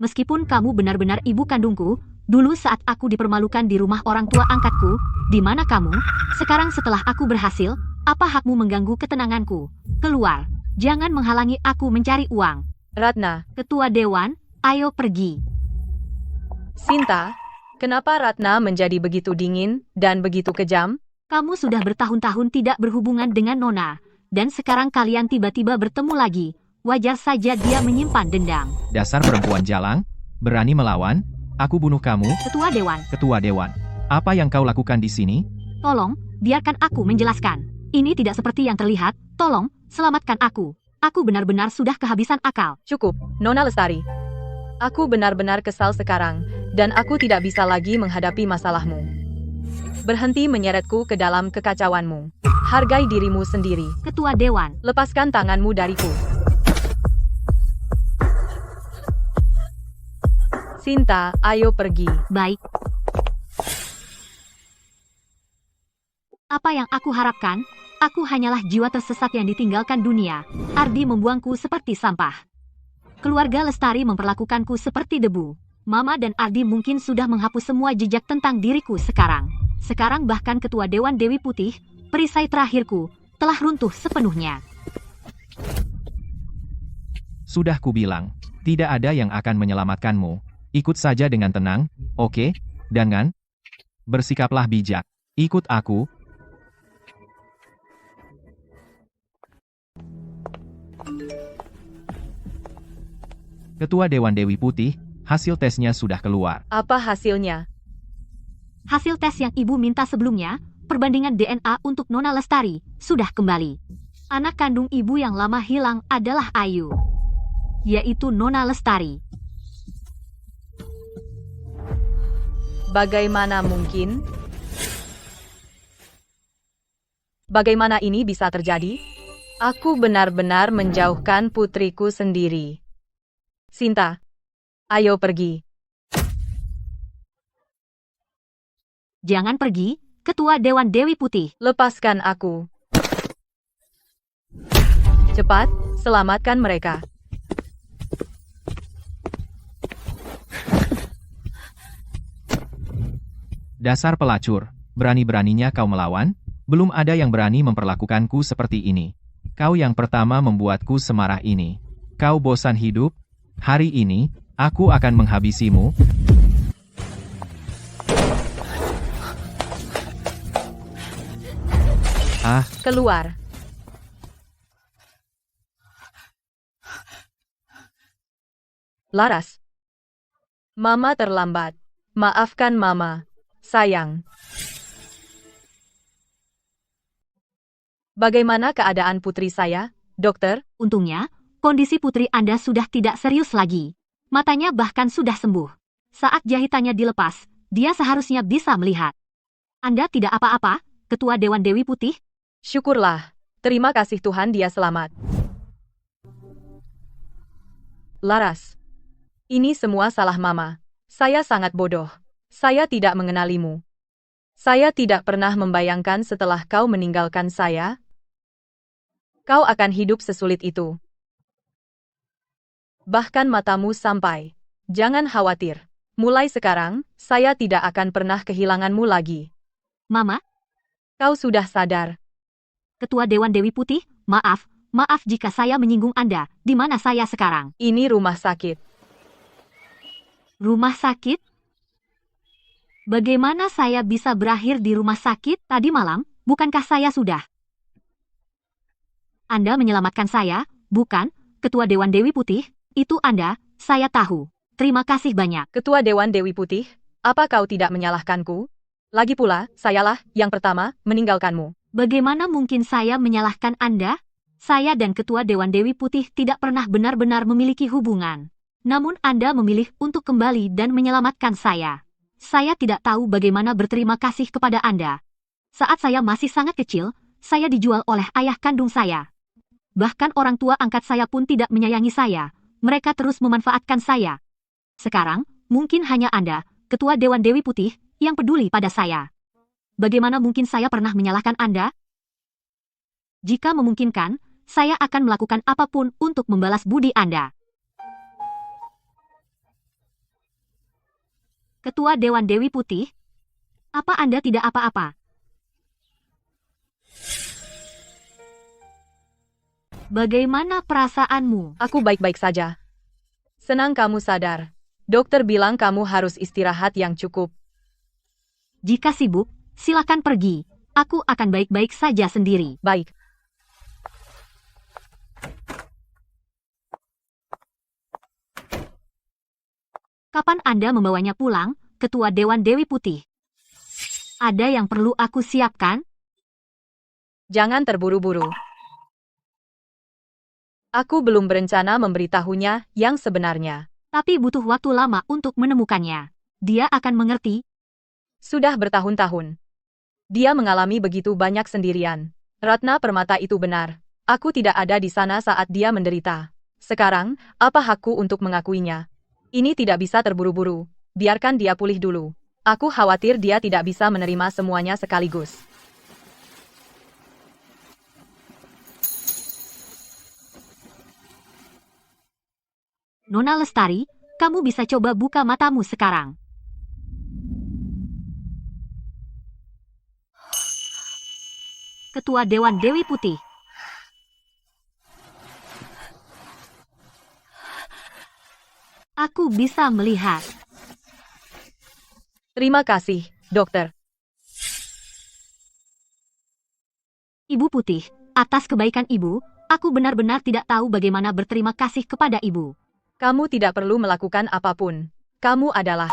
Meskipun kamu benar-benar ibu kandungku, dulu saat aku dipermalukan di rumah orang tua angkatku, di mana kamu? Sekarang setelah aku berhasil, apa hakmu mengganggu ketenanganku? Keluar, jangan menghalangi aku mencari uang. Ratna, Ketua Dewan, ayo pergi. Sinta, kenapa Ratna menjadi begitu dingin dan begitu kejam? Kamu sudah bertahun-tahun tidak berhubungan dengan Nona, dan sekarang kalian tiba-tiba bertemu lagi. Wajar saja dia menyimpan dendam. Dasar perempuan jalang, berani melawan, aku bunuh kamu. Ketua Dewan, Ketua Dewan, apa yang kau lakukan di sini? tolong, biarkan aku menjelaskan. Ini tidak seperti yang terlihat, tolong, selamatkan aku. Aku benar-benar sudah kehabisan akal. Cukup, Nona Lestari. Aku benar-benar kesal sekarang, dan aku tidak bisa lagi menghadapi masalahmu. Berhenti menyeretku ke dalam kekacauanmu. Hargai dirimu sendiri. Ketua Dewan, Lepaskan tanganmu dariku. Sinta, ayo pergi. baik. Apa yang aku harapkan? Aku hanyalah jiwa tersesat yang ditinggalkan dunia. Ardi membuangku seperti sampah. Keluarga Lestari memperlakukanku seperti debu. Mama dan Ardi mungkin sudah menghapus semua jejak tentang diriku sekarang. Sekarang bahkan Ketua Dewan Dewi Putih, perisai terakhirku, telah runtuh sepenuhnya. Sudah kubilang, tidak ada yang akan menyelamatkanmu. Ikut saja dengan tenang, oke? Dengan, Bersikaplah bijak. Ikut aku. Ketua Dewan Dewi Putih, hasil tesnya sudah keluar. Apa hasilnya? Hasil tes yang ibu minta sebelumnya, perbandingan DNA untuk Nona Lestari, sudah kembali. Anak kandung ibu yang lama hilang adalah Ayu, yaitu Nona Lestari. Bagaimana mungkin? Bagaimana ini bisa terjadi? Aku benar-benar menjauhkan putriku sendiri. Sinta, ayo pergi. Jangan pergi, Ketua Dewan Dewi Putih. Lepaskan aku. Cepat, selamatkan mereka. Dasar pelacur, berani-beraninya kau melawan? Belum ada yang berani memperlakukanku seperti ini. Kau yang pertama membuatku semarah ini. Kau bosan hidup? Hari ini, aku akan menghabisimu. Keluar. Laras. Mama terlambat. Maafkan Mama. Sayang. Bagaimana keadaan putri saya, dokter? Untungnya, kondisi putri Anda sudah tidak serius lagi. Matanya bahkan sudah sembuh. Saat jahitannya dilepas, dia seharusnya bisa melihat. Anda tidak apa-apa, Ketua Dewan Dewi Putih? Syukurlah. Terima kasih Tuhan dia selamat. Laras. Ini semua salah Mama. Saya sangat bodoh. Saya tidak mengenalimu. Saya tidak pernah membayangkan setelah kau meninggalkan saya, kau akan hidup sesulit itu. Bahkan matamu sampai. Jangan khawatir. Mulai sekarang, saya tidak akan pernah kehilanganmu lagi. Mama? Kau sudah sadar. Ketua Dewan Dewi Putih, maaf jika saya menyinggung Anda. Di mana saya sekarang? Ini rumah sakit. Rumah sakit? Bagaimana saya bisa berakhir di rumah sakit tadi malam? Bukankah saya sudah? Anda menyelamatkan saya, bukan, Ketua Dewan Dewi Putih? Itu Anda, saya tahu. Terima kasih banyak. Ketua Dewan Dewi Putih, apa kau tidak menyalahkanku? Lagi pula, sayalah yang pertama meninggalkanmu. Bagaimana mungkin saya menyalahkan Anda? Saya dan Ketua Dewan Dewi Putih tidak pernah benar-benar memiliki hubungan. Namun Anda memilih untuk kembali dan menyelamatkan saya. Saya tidak tahu bagaimana berterima kasih kepada Anda. Saat saya masih sangat kecil, saya dijual oleh ayah kandung saya. Bahkan orang tua angkat saya pun tidak menyayangi saya. Mereka terus memanfaatkan saya. Sekarang, mungkin hanya Anda, Ketua Dewan Dewi Putih, yang peduli pada saya. Bagaimana mungkin saya pernah menyalahkan Anda? Jika memungkinkan, saya akan melakukan apapun untuk membalas budi Anda. Ketua Dewan Dewi Putih, apa Anda tidak apa-apa? Bagaimana perasaanmu? Aku baik-baik saja. Senang kamu sadar. Dokter bilang kamu harus istirahat yang cukup. Jika sibuk, silakan pergi. Aku akan baik-baik saja sendiri. Baik. Kapan Anda membawanya pulang, Ketua Dewan Dewi Putih? Ada yang perlu aku siapkan? Jangan terburu-buru. Aku belum berencana memberitahunya yang sebenarnya. Tapi butuh waktu lama untuk menemukannya. Dia akan mengerti. Sudah bertahun-tahun. Dia mengalami begitu banyak sendirian. Ratna Permata itu benar. Aku tidak ada di sana saat dia menderita. Sekarang, apa hakku untuk mengakuinya? Ini tidak bisa terburu-buru. Biarkan dia pulih dulu. Aku khawatir dia tidak bisa menerima semuanya sekaligus. Nona Lestari, kamu bisa coba buka matamu sekarang. Ketua Dewan Dewi Putih. Aku bisa melihat. Terima kasih, Dokter. Ibu Putih, atas kebaikan ibu, aku benar-benar tidak tahu bagaimana berterima kasih kepada ibu. Kamu tidak perlu melakukan apapun. Kamu adalah...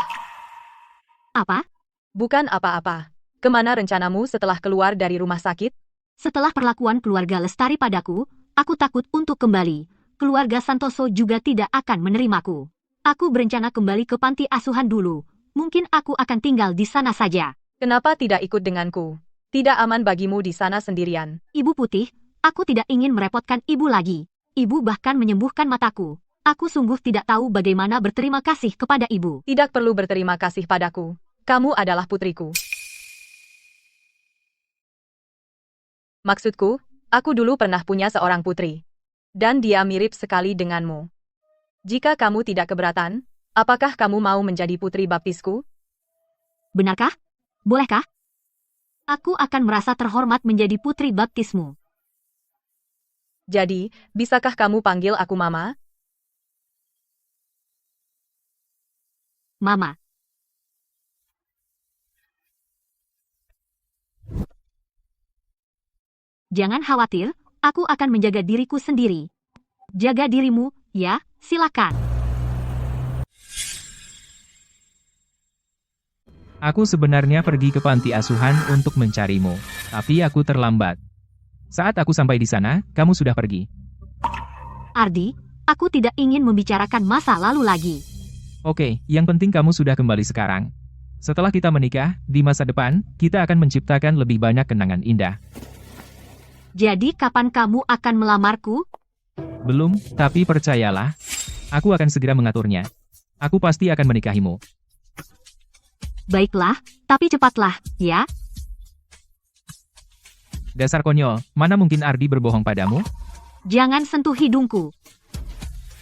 Apa? Bukan apa-apa. Kemana rencanamu setelah keluar dari rumah sakit? Setelah perlakuan keluarga Lestari padaku, aku takut untuk kembali. Keluarga Santoso juga tidak akan menerimaku. Aku berencana kembali ke panti asuhan dulu. Mungkin aku akan tinggal di sana saja. Kenapa tidak ikut denganku? Tidak aman bagimu di sana sendirian. Ibu Putih, aku tidak ingin merepotkan ibu lagi. Ibu bahkan menyembuhkan mataku. Aku sungguh tidak tahu bagaimana berterima kasih kepada ibu. Tidak perlu berterima kasih padaku. Kamu adalah putriku. Maksudku, aku dulu pernah punya seorang putri. Dan dia mirip sekali denganmu. Jika kamu tidak keberatan, apakah kamu mau menjadi putri baptisku? Benarkah? Bolehkah? Aku akan merasa terhormat menjadi putri baptismu. Jadi, bisakah kamu panggil aku Mama? Mama. Jangan khawatir, aku akan menjaga diriku sendiri. Jaga dirimu, ya, silakan. Aku sebenarnya pergi ke panti asuhan untuk mencarimu, tapi aku terlambat. Saat aku sampai di sana, kamu sudah pergi. Ardi, aku tidak ingin membicarakan masa lalu lagi. Oke, yang penting kamu sudah kembali sekarang. Setelah kita menikah, di masa depan, kita akan menciptakan lebih banyak kenangan indah. Jadi kapan kamu akan melamarku? Belum, tapi percayalah, aku akan segera mengaturnya. Aku pasti akan menikahimu. Baiklah, tapi cepatlah, ya. Dasar konyol, mana mungkin Ardi berbohong padamu? Jangan sentuh hidungku.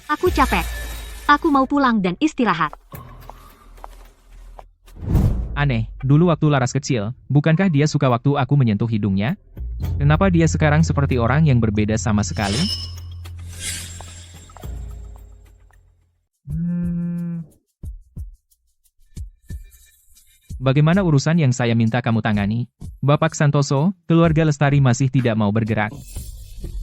Aku capek. Aku mau pulang dan istirahat. Aneh, dulu waktu Laras kecil, bukankah dia suka waktu aku menyentuh hidungnya? Kenapa dia sekarang seperti orang yang berbeda sama sekali? Bagaimana urusan yang saya minta kamu tangani? Bapak Santoso, keluarga Lestari masih tidak mau bergerak.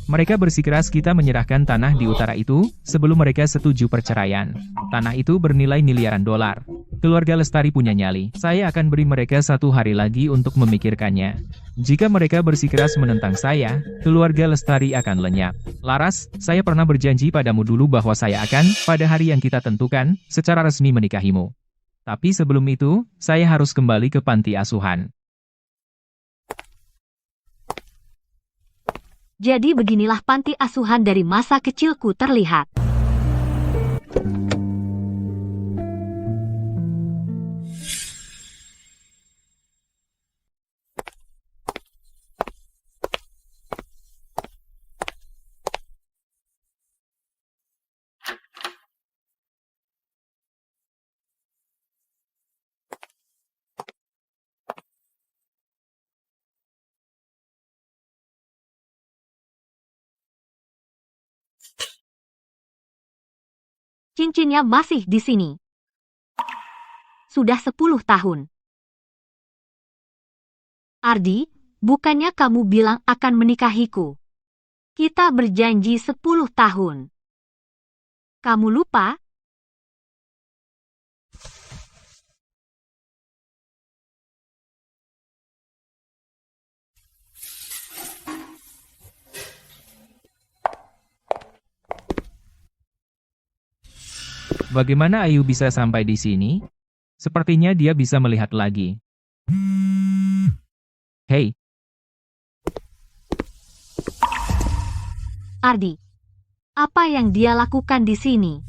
Mereka bersikeras kita menyerahkan tanah di utara itu, sebelum mereka setuju perceraian. Tanah itu bernilai miliaran dolar. Keluarga Lestari punya nyali. Saya akan beri mereka 1 hari lagi untuk memikirkannya. Jika mereka bersikeras menentang saya, keluarga Lestari akan lenyap. Laras, saya pernah berjanji padamu dulu bahwa saya akan, pada hari yang kita tentukan, secara resmi menikahimu. Tapi sebelum itu, saya harus kembali ke panti asuhan. Jadi beginilah panti asuhan dari masa kecilku terlihat. Cincinnya masih di sini. Sudah 10 tahun. Ardi, bukannya kamu bilang akan menikahiku? Kita berjanji 10 tahun. Kamu lupa? Bagaimana Ayu bisa sampai di sini? Sepertinya dia bisa melihat lagi. Hei, Ardi, apa yang dia lakukan di sini?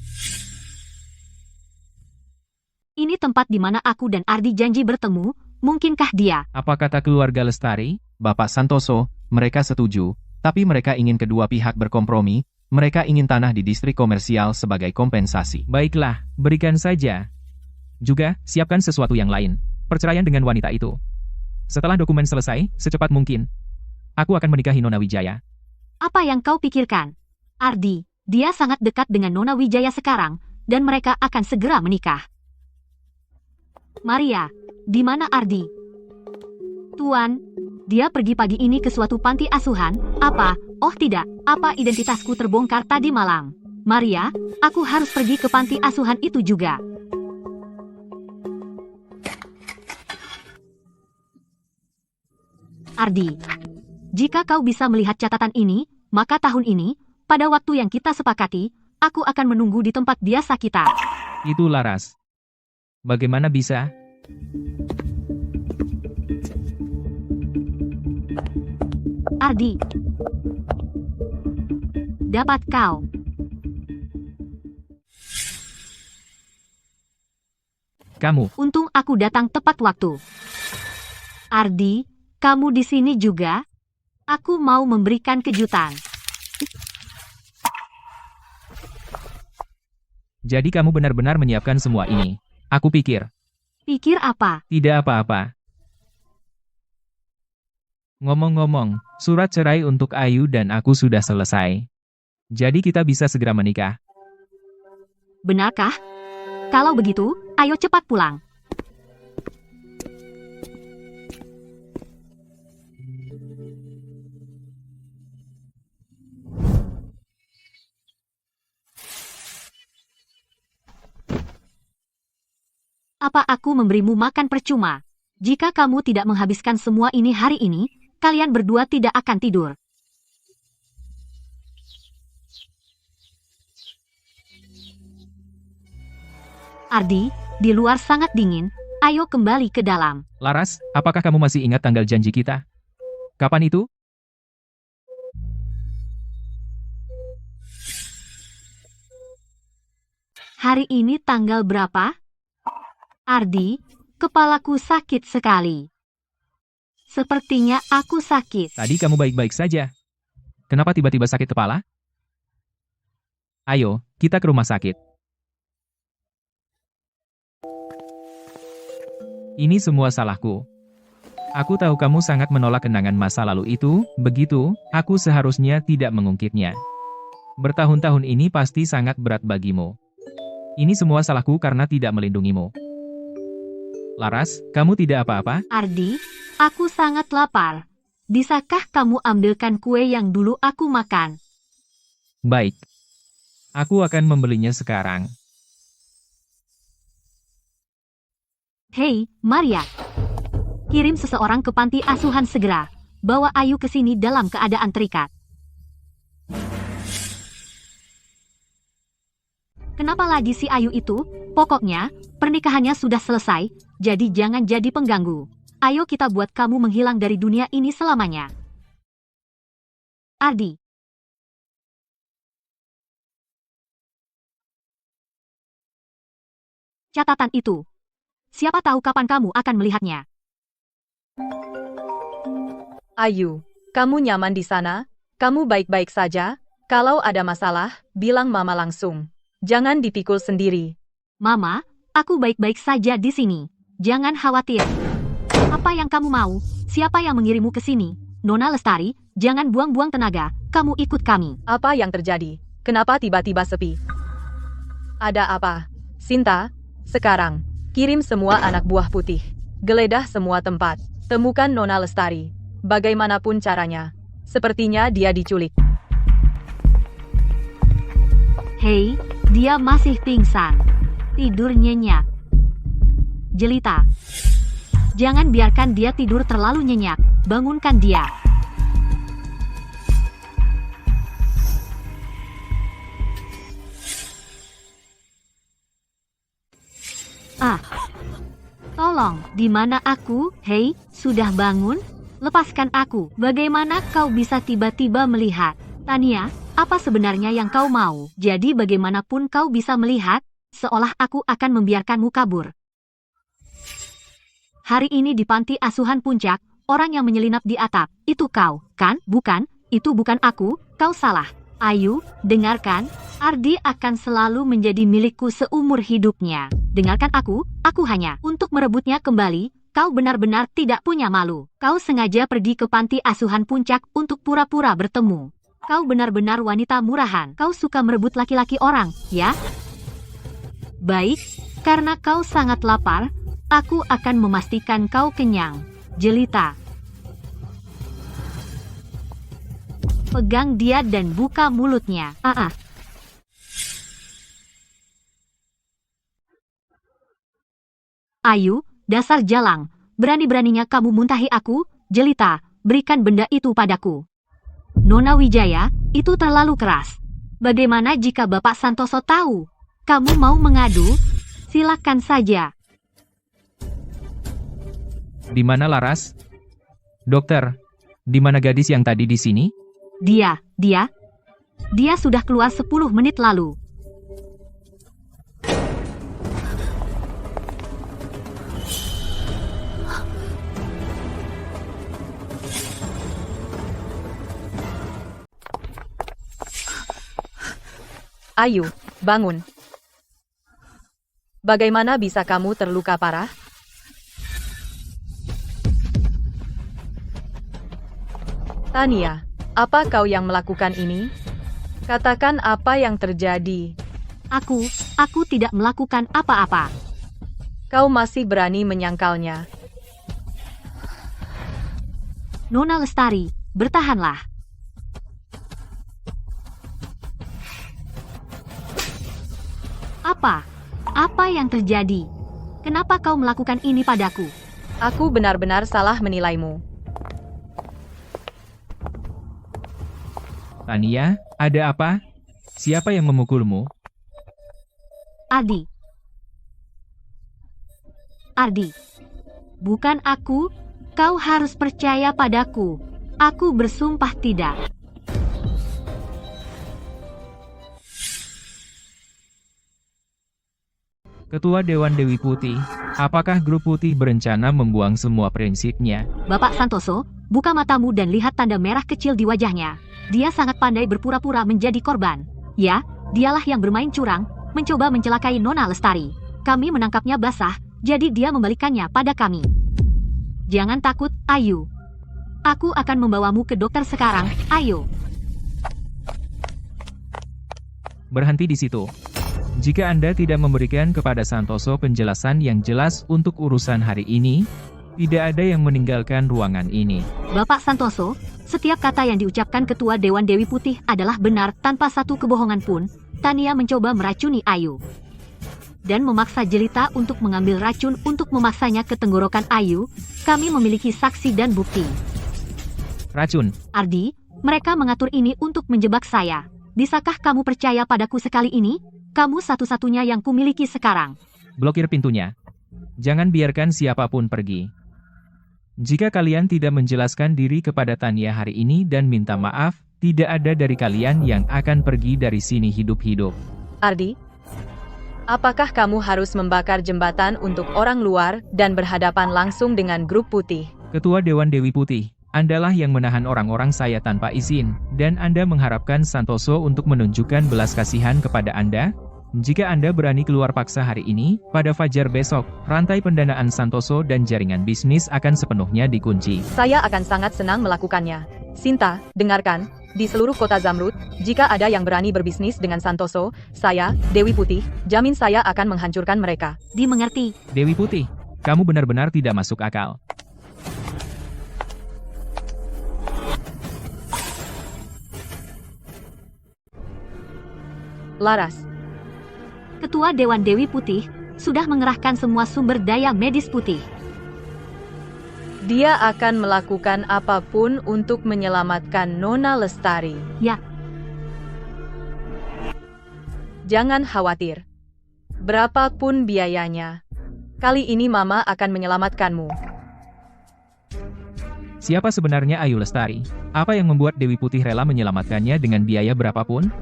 Ini tempat di mana aku dan Ardi janji bertemu, mungkinkah dia? apa kata keluarga Lestari? Bapak Santoso, mereka setuju, tapi mereka ingin kedua pihak berkompromi. Mereka ingin tanah di distrik komersial sebagai kompensasi. Baiklah, berikan saja. Juga, siapkan sesuatu yang lain. Perceraian dengan wanita itu. Setelah dokumen selesai, secepat mungkin. Aku akan menikahi Nona Wijaya. Apa yang kau pikirkan? Ardi, dia sangat dekat dengan Nona Wijaya sekarang, dan mereka akan segera menikah. Maria, di mana Ardi? Tuan, dia pergi pagi ini ke suatu panti asuhan. Apa? Oh tidak, apa identitasku terbongkar tadi malam? Maria, aku harus pergi ke panti asuhan itu juga. Ardi, jika kau bisa melihat catatan ini, maka tahun ini, pada waktu yang kita sepakati, aku akan menunggu di tempat biasa kita. Itu Laras. Bagaimana bisa? Ardi, dapat kau. Kamu, Untung aku datang tepat waktu. Ardi, kamu di sini juga? Aku mau memberikan kejutan. jadi kamu benar-benar menyiapkan semua ini. Aku pikir, Pikir apa? tidak apa-apa. Ngomong-ngomong, surat cerai untuk Ayu dan aku sudah selesai. Jadi kita bisa segera menikah. Benarkah? Kalau begitu, ayo cepat pulang. Apa aku memberimu makan percuma? Jika kamu tidak menghabiskan semua ini hari ini, kalian berdua tidak akan tidur. Ardi, di luar sangat dingin, ayo kembali ke dalam. Laras, apakah kamu masih ingat tanggal janji kita? Kapan itu? Hari ini tanggal berapa? Ardi, kepalaku sakit sekali. Sepertinya aku sakit. Tadi kamu baik-baik saja. Kenapa tiba-tiba sakit kepala? Ayo, kita ke rumah sakit. Ini semua salahku. Aku tahu kamu sangat menolak kenangan masa lalu itu, begitu, aku seharusnya tidak mengungkitnya. Bertahun-tahun ini pasti sangat berat bagimu. Ini semua salahku karena tidak melindungimu. Laras, kamu tidak apa-apa? Ardi, aku sangat lapar. Bisakah kamu ambilkan kue yang dulu aku makan? Baik. Aku akan membelinya sekarang. Hei, Maria. Kirim seseorang ke panti asuhan segera. Bawa Ayu ke sini dalam keadaan terikat. Kenapa lagi si Ayu itu? Pokoknya, pernikahannya sudah selesai, jadi jangan jadi pengganggu. Ayo kita buat kamu menghilang dari dunia ini selamanya. Ardi. Catatan itu. Siapa tahu kapan kamu akan melihatnya. Ayu, kamu nyaman di sana? Kamu baik-baik saja? Kalau ada masalah, bilang Mama langsung. Jangan dipikul sendiri. Mama, aku baik-baik saja di sini. Jangan khawatir. Apa yang kamu mau? Siapa yang mengirimmu ke sini? Nona Lestari, jangan buang-buang tenaga. Kamu ikut kami. Apa yang terjadi? Kenapa tiba-tiba sepi? Ada apa? Sinta, sekarang, kirim semua anak buah putih. Geledah semua tempat. Temukan Nona Lestari. Bagaimanapun caranya. Sepertinya dia diculik. Hei, dia masih pingsan. Tidur nyenyak. Jelita. Jangan biarkan dia tidur terlalu nyenyak. Bangunkan dia. Ah. Tolong, di mana aku? Hei, sudah bangun? Lepaskan aku. Bagaimana kau bisa tiba-tiba melihat? Tania, apa sebenarnya yang kau mau? Jadi bagaimanapun kau bisa melihat, seolah aku akan membiarkanmu kabur. Hari ini di panti asuhan Puncak, orang yang menyelinap di atap, itu kau, kan? Bukan, itu bukan aku, kau salah. Ayu, dengarkan, Ardi akan selalu menjadi milikku seumur hidupnya. Dengarkan aku hanya untuk merebutnya kembali. Kau benar-benar tidak punya malu. Kau sengaja pergi ke panti asuhan Puncak untuk pura-pura bertemu. Kau benar-benar wanita murahan. Kau suka merebut laki-laki orang, ya? Baik, karena kau sangat lapar, aku akan memastikan kau kenyang. Jelita, pegang dia dan buka mulutnya. Ayu, dasar jalang. Berani-beraninya kamu muntahi aku, jelita, berikan benda itu padaku. Nona Wijaya, itu terlalu keras. Bagaimana jika Bapak Santoso tahu? Kamu mau mengadu? Silakan saja. Di mana Laras? Dokter, di mana gadis yang tadi di sini? Dia sudah keluar 10 menit lalu. Ayu, bangun. Bagaimana bisa kamu terluka parah? Tania, apa kau yang melakukan ini? Katakan apa yang terjadi. Aku tidak melakukan apa-apa. Kau masih berani menyangkalnya. Nona Lestari, bertahanlah. Apa yang terjadi? Kenapa kau melakukan ini padaku? Aku benar-benar salah menilaimu. Tania, ada apa? Siapa yang memukulmu? Ardi, bukan aku. Kau harus percaya padaku. Aku bersumpah tidak. Ketua Dewan Dewi Putih, apakah grup putih berencana membuang semua prinsipnya? Bapak Santoso, buka matamu dan lihat tanda merah kecil di wajahnya. Dia sangat pandai berpura-pura menjadi korban. Ya, dialah yang bermain curang, mencoba mencelakai Nona Lestari. Kami menangkapnya basah, jadi dia membalikannya pada kami. Jangan takut, Ayu. Aku akan membawamu ke dokter sekarang, ayo. Berhenti di situ. Jika Anda tidak memberikan kepada Santoso penjelasan yang jelas untuk urusan hari ini, tidak ada yang meninggalkan ruangan ini. Bapak Santoso, setiap kata yang diucapkan Ketua Dewan Dewi Putih adalah benar tanpa satu kebohongan pun. Tania mencoba meracuni Ayu dan memaksa Jelita untuk mengambil racun untuk memaksanya ke tenggorokan Ayu. Kami memiliki saksi dan bukti. Racun. Ardi, mereka mengatur ini untuk menjebak saya. Bisakah kamu percaya padaku sekali ini? Kamu satu-satunya yang kumiliki sekarang. Blokir pintunya. Jangan biarkan siapapun pergi. Jika kalian tidak menjelaskan diri kepada Tania hari ini dan minta maaf, tidak ada dari kalian yang akan pergi dari sini hidup-hidup. Ardi, apakah kamu harus membakar jembatan untuk orang luar dan berhadapan langsung dengan grup putih? Ketua Dewan Dewi Putih, Andalah yang menahan orang-orang saya tanpa izin, dan Anda mengharapkan Santoso untuk menunjukkan belas kasihan kepada Anda? Jika Anda berani keluar paksa hari ini, pada fajar besok, rantai pendanaan Santoso dan jaringan bisnis akan sepenuhnya dikunci. Saya akan sangat senang melakukannya. Sinta, dengarkan, di seluruh kota Zamrud, jika ada yang berani berbisnis dengan Santoso, saya, Dewi Putih, jamin saya akan menghancurkan mereka. Dimengerti. Dewi Putih, kamu benar-benar tidak masuk akal. Laras, Ketua Dewan Dewi Putih sudah mengerahkan semua sumber daya medis putih. dia akan melakukan apapun untuk menyelamatkan Nona Lestari. Ya. Jangan khawatir. Berapapun biayanya, kali ini Mama akan menyelamatkanmu. Siapa sebenarnya Ayu Lestari? Apa yang membuat Dewi Putih rela menyelamatkannya dengan biaya berapapun?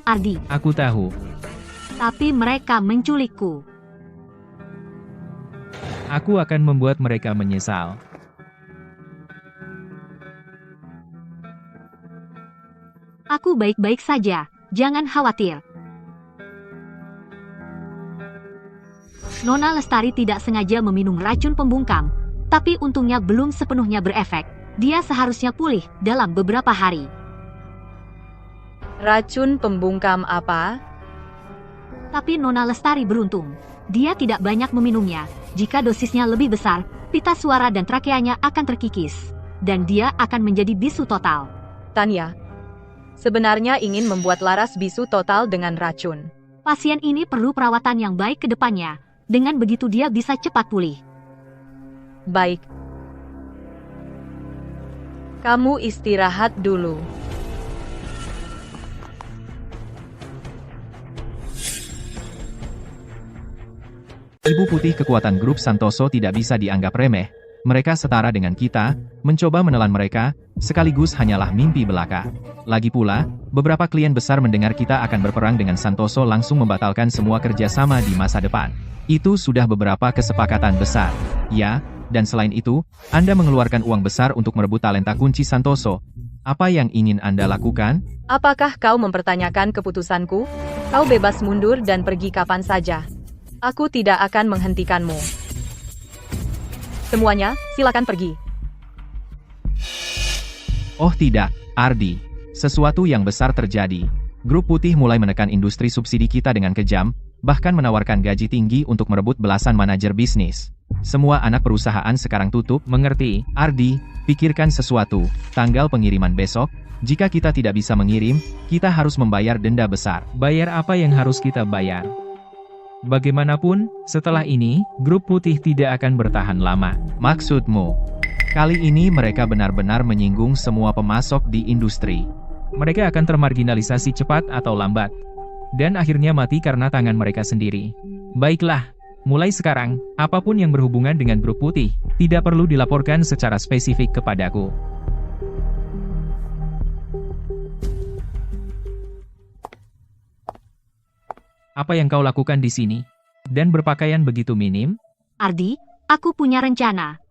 Ardi, Aku tahu. tapi mereka menculikku. Aku akan membuat mereka menyesal. Aku baik-baik saja, jangan khawatir. Nona Lestari tidak sengaja meminum racun pembungkam, tapi untungnya belum sepenuhnya berefek. Dia seharusnya pulih dalam beberapa hari. Racun pembungkam apa? Tapi Nona Lestari beruntung. Dia tidak banyak meminumnya. Jika dosisnya lebih besar, pita suara dan trakeanya akan terkikis. Dan dia akan menjadi bisu total. Tanya. Sebenarnya ingin membuat Laras bisu total dengan racun. Pasien ini perlu perawatan yang baik ke depannya. Dengan begitu dia bisa cepat pulih. Baik. Kamu istirahat dulu. Ibu putih kekuatan grup Santoso tidak bisa dianggap remeh. Mereka setara dengan kita, mencoba menelan mereka, sekaligus hanyalah mimpi belaka. Lagi pula, beberapa klien besar mendengar kita akan berperang dengan Santoso langsung membatalkan semua kerjasama di masa depan. Itu sudah beberapa kesepakatan besar. Ya, dan selain itu, Anda mengeluarkan uang besar untuk merebut talenta kunci Santoso. Apa yang ingin Anda lakukan? Apakah kau mempertanyakan keputusanku? Kau bebas mundur dan pergi kapan saja. Aku tidak akan menghentikanmu. Semuanya, silakan pergi. Oh tidak, Ardi. Sesuatu yang besar terjadi. Grup Putih mulai menekan industri subsidi kita dengan kejam, bahkan menawarkan gaji tinggi untuk merebut belasan manajer bisnis. Semua anak perusahaan sekarang tutup. Mengerti? Ardi, pikirkan sesuatu. Tanggal pengiriman besok, jika kita tidak bisa mengirim, kita harus membayar denda besar. Bayar apa yang harus kita bayar? Bagaimanapun, setelah ini, grup putih tidak akan bertahan lama. Maksudmu? Kali ini mereka benar-benar menyinggung semua pemasok di industri. Mereka akan termarginalisasi cepat atau lambat. Dan akhirnya mati karena tangan mereka sendiri. Baiklah, mulai sekarang, apapun yang berhubungan dengan grup putih, tidak perlu dilaporkan secara spesifik kepadaku. Apa yang kau lakukan di sini? Dan berpakaian begitu minim? Ardi, aku punya rencana.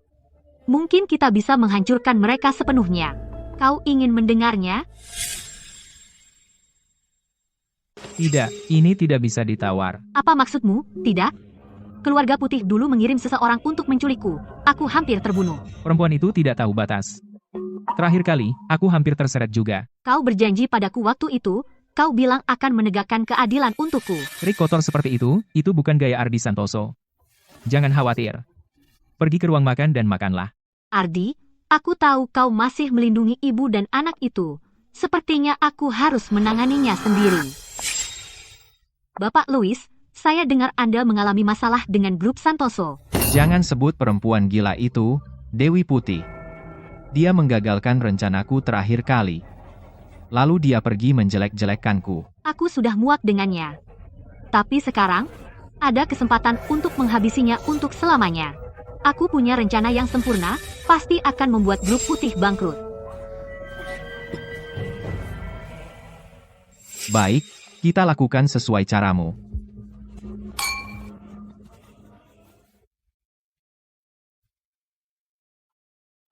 Mungkin kita bisa menghancurkan mereka sepenuhnya. Kau ingin mendengarnya? Tidak, ini tidak bisa ditawar. Apa maksudmu? Tidak? Keluarga Putih dulu mengirim seseorang untuk menculikku. Aku hampir terbunuh. Perempuan itu tidak tahu batas. Terakhir kali, aku hampir terseret juga. Kau berjanji padaku waktu itu, kau bilang akan menegakkan keadilan untukku. Trik kotor seperti itu bukan gaya Ardi Santoso. Jangan khawatir. Pergi ke ruang makan dan makanlah. Ardi, aku tahu kau masih melindungi ibu dan anak itu. Sepertinya aku harus menanganinya sendiri. Bapak Louis, saya dengar Anda mengalami masalah dengan grup Santoso. Jangan sebut perempuan gila itu, Dewi Putih. Dia menggagalkan rencanaku terakhir kali. Lalu dia pergi menjelek-jelekkanku. Aku sudah muak dengannya. Tapi sekarang, ada kesempatan untuk menghabisinya untuk selamanya. Aku punya rencana yang sempurna, pasti akan membuat grup Putih bangkrut. Baik, kita lakukan sesuai caramu.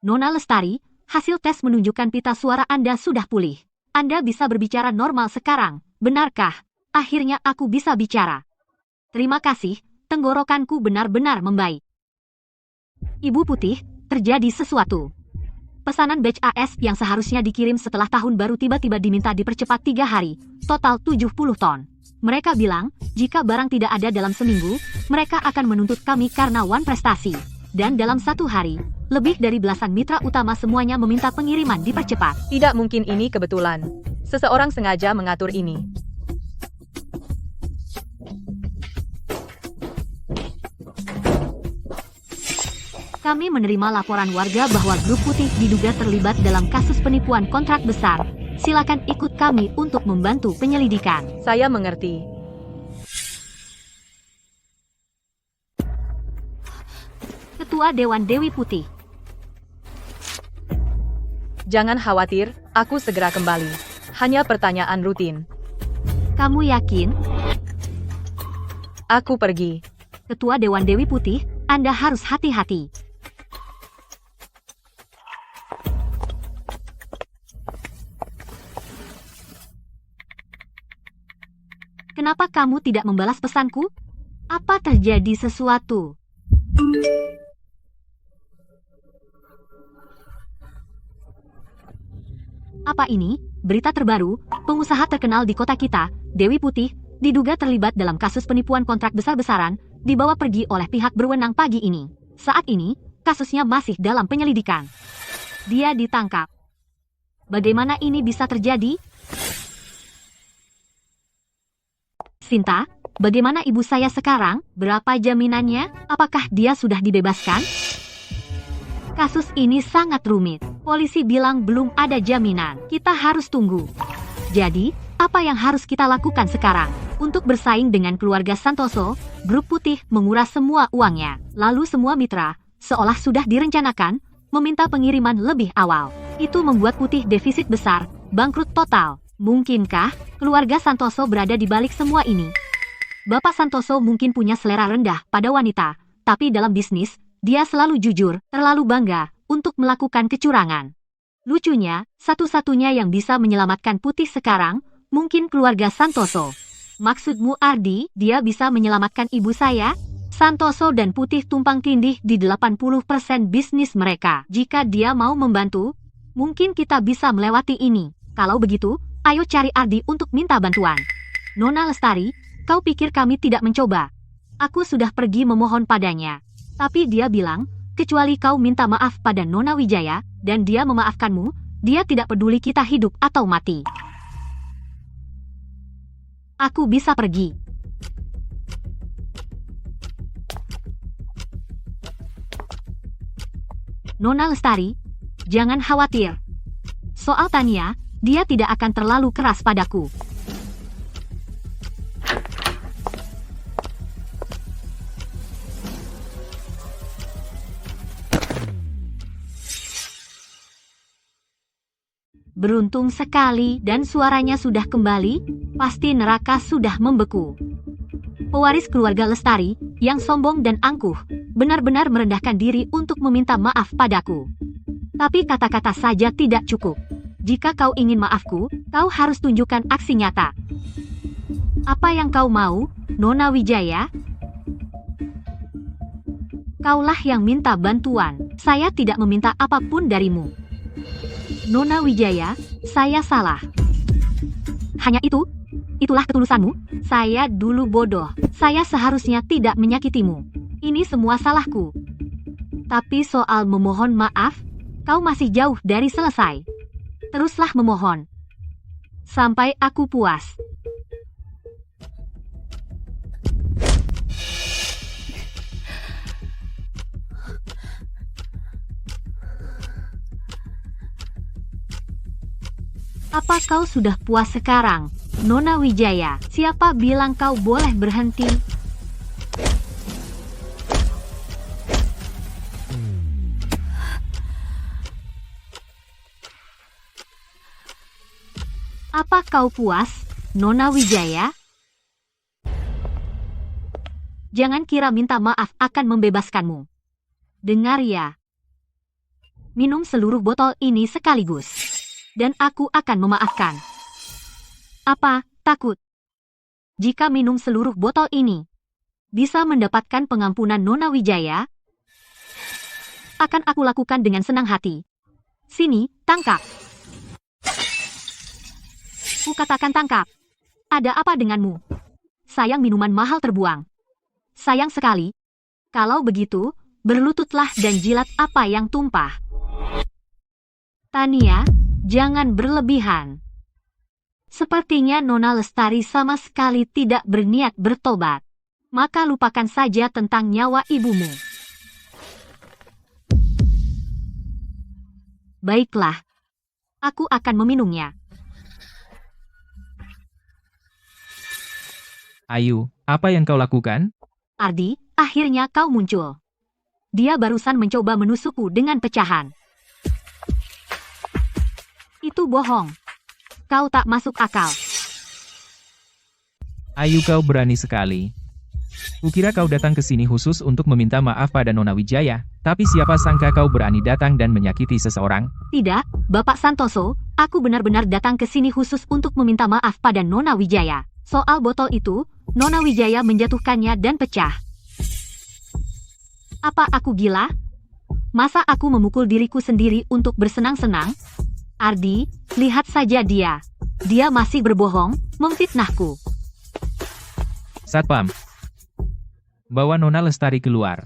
Nona Lestari, hasil tes menunjukkan pita suara Anda sudah pulih. Anda bisa berbicara normal sekarang, benarkah? Akhirnya aku bisa bicara. Terima kasih, tenggorokanku benar-benar membaik. Ibu Putih, terjadi sesuatu. Pesanan batch AS yang seharusnya dikirim setelah tahun baru tiba-tiba diminta dipercepat 3 hari, total 70 ton. Mereka bilang, jika barang tidak ada dalam seminggu, mereka akan menuntut kami karena wan prestasi. Dan dalam 1 hari, lebih dari belasan mitra utama semuanya meminta pengiriman dipercepat. Tidak mungkin ini kebetulan. Seseorang sengaja mengatur ini. Kami menerima laporan warga bahwa grup Putih diduga terlibat dalam kasus penipuan kontrak besar. Silakan ikut kami untuk membantu penyelidikan. Saya mengerti. Ketua Dewan Dewi Putih. Jangan khawatir, aku segera kembali. Hanya pertanyaan rutin. Kamu yakin? Aku pergi. Ketua Dewan Dewi Putih, Anda harus hati-hati. Kenapa kamu tidak membalas pesanku? Apa terjadi sesuatu? Apa ini? Berita terbaru, pengusaha terkenal di kota kita, Dewi Putih, diduga terlibat dalam kasus penipuan kontrak besar-besaran, dibawa pergi oleh pihak berwenang pagi ini. Saat ini, kasusnya masih dalam penyelidikan. Dia ditangkap. Bagaimana ini bisa terjadi? Sinta, bagaimana ibu saya sekarang? Berapa jaminannya? Apakah dia sudah dibebaskan? Kasus ini sangat rumit. Polisi bilang belum ada jaminan. Kita harus tunggu. Jadi, apa yang harus kita lakukan sekarang? Untuk bersaing dengan keluarga Santoso, Grup Putih menguras semua uangnya. Lalu semua mitra, seolah sudah direncanakan, meminta pengiriman lebih awal. Itu membuat Putih defisit besar, bangkrut total. Mungkinkah keluarga Santoso berada di balik semua ini? Bapak Santoso mungkin punya selera rendah pada wanita, tapi dalam bisnis, dia selalu jujur, terlalu bangga untuk melakukan kecurangan. Lucunya, satu-satunya yang bisa menyelamatkan Putih sekarang, mungkin keluarga Santoso. Maksudmu Ardi, dia bisa menyelamatkan ibu saya? Santoso dan Putih tumpang tindih di 80% bisnis mereka. Jika dia mau membantu, mungkin kita bisa melewati ini. Kalau begitu, ayo cari Ardi untuk minta bantuan. Nona Lestari, kau pikir kami tidak mencoba? Aku sudah pergi memohon padanya. Tapi dia bilang, kecuali kau minta maaf pada Nona Wijaya, dan dia memaafkanmu, dia tidak peduli kita hidup atau mati. Aku bisa pergi. Nona Lestari, jangan khawatir. Soal Tania, dia tidak akan terlalu keras padaku. Beruntung sekali dan suaranya sudah kembali, pasti neraka sudah membeku. Pewaris keluarga Lestari, yang sombong dan angkuh, benar-benar merendahkan diri untuk meminta maaf padaku. Tapi kata-kata saja tidak cukup. Jika kau ingin maafku, kau harus tunjukkan aksi nyata. Apa yang kau mau, Nona Wijaya? Kaulah yang minta bantuan, saya tidak meminta apapun darimu. Nona Wijaya, saya salah. Hanya itu? Itulah ketulusanmu? Saya dulu bodoh. Saya seharusnya tidak menyakitimu. Ini semua salahku. Tapi soal memohon maaf, kau masih jauh dari selesai. Teruslah memohon. Sampai aku puas. Apa kau sudah puas sekarang, Nona Wijaya? Siapa bilang kau boleh berhenti? Apa kau puas, Nona Wijaya? Jangan kira minta maaf akan membebaskanmu. Dengar ya. Minum seluruh botol ini sekaligus. Dan aku akan memaafkan. Apa, takut? Jika minum seluruh botol ini, bisa mendapatkan pengampunan Nona Wijaya? Akan aku lakukan dengan senang hati. Sini, tangkap. Kukatakan tangkap. Ada apa denganmu? Sayang minuman mahal terbuang. Sayang sekali. Kalau begitu, berlututlah dan jilat apa yang tumpah. Tania, jangan berlebihan. Sepertinya Nona Lestari sama sekali tidak berniat bertobat. Maka lupakan saja tentang nyawa ibumu. Baiklah. Aku akan meminumnya. Ayu, apa yang kau lakukan? Ardi, akhirnya kau muncul. Dia barusan mencoba menusukku dengan pecahan. Itu bohong. Kau tak masuk akal. Ayu, kau berani sekali. Kukira kau datang ke sini khusus untuk meminta maaf pada Nona Wijaya, tapi siapa sangka kau berani datang dan menyakiti seseorang? Tidak, Bapak Santoso, aku benar-benar datang ke sini khusus untuk meminta maaf pada Nona Wijaya. Soal botol itu, Nona Wijaya menjatuhkannya dan pecah. Apa aku gila? Masa aku memukul diriku sendiri untuk bersenang-senang? Ardi, lihat saja dia. Dia masih berbohong, memfitnahku. Satpam, bawa Nona Lestari keluar.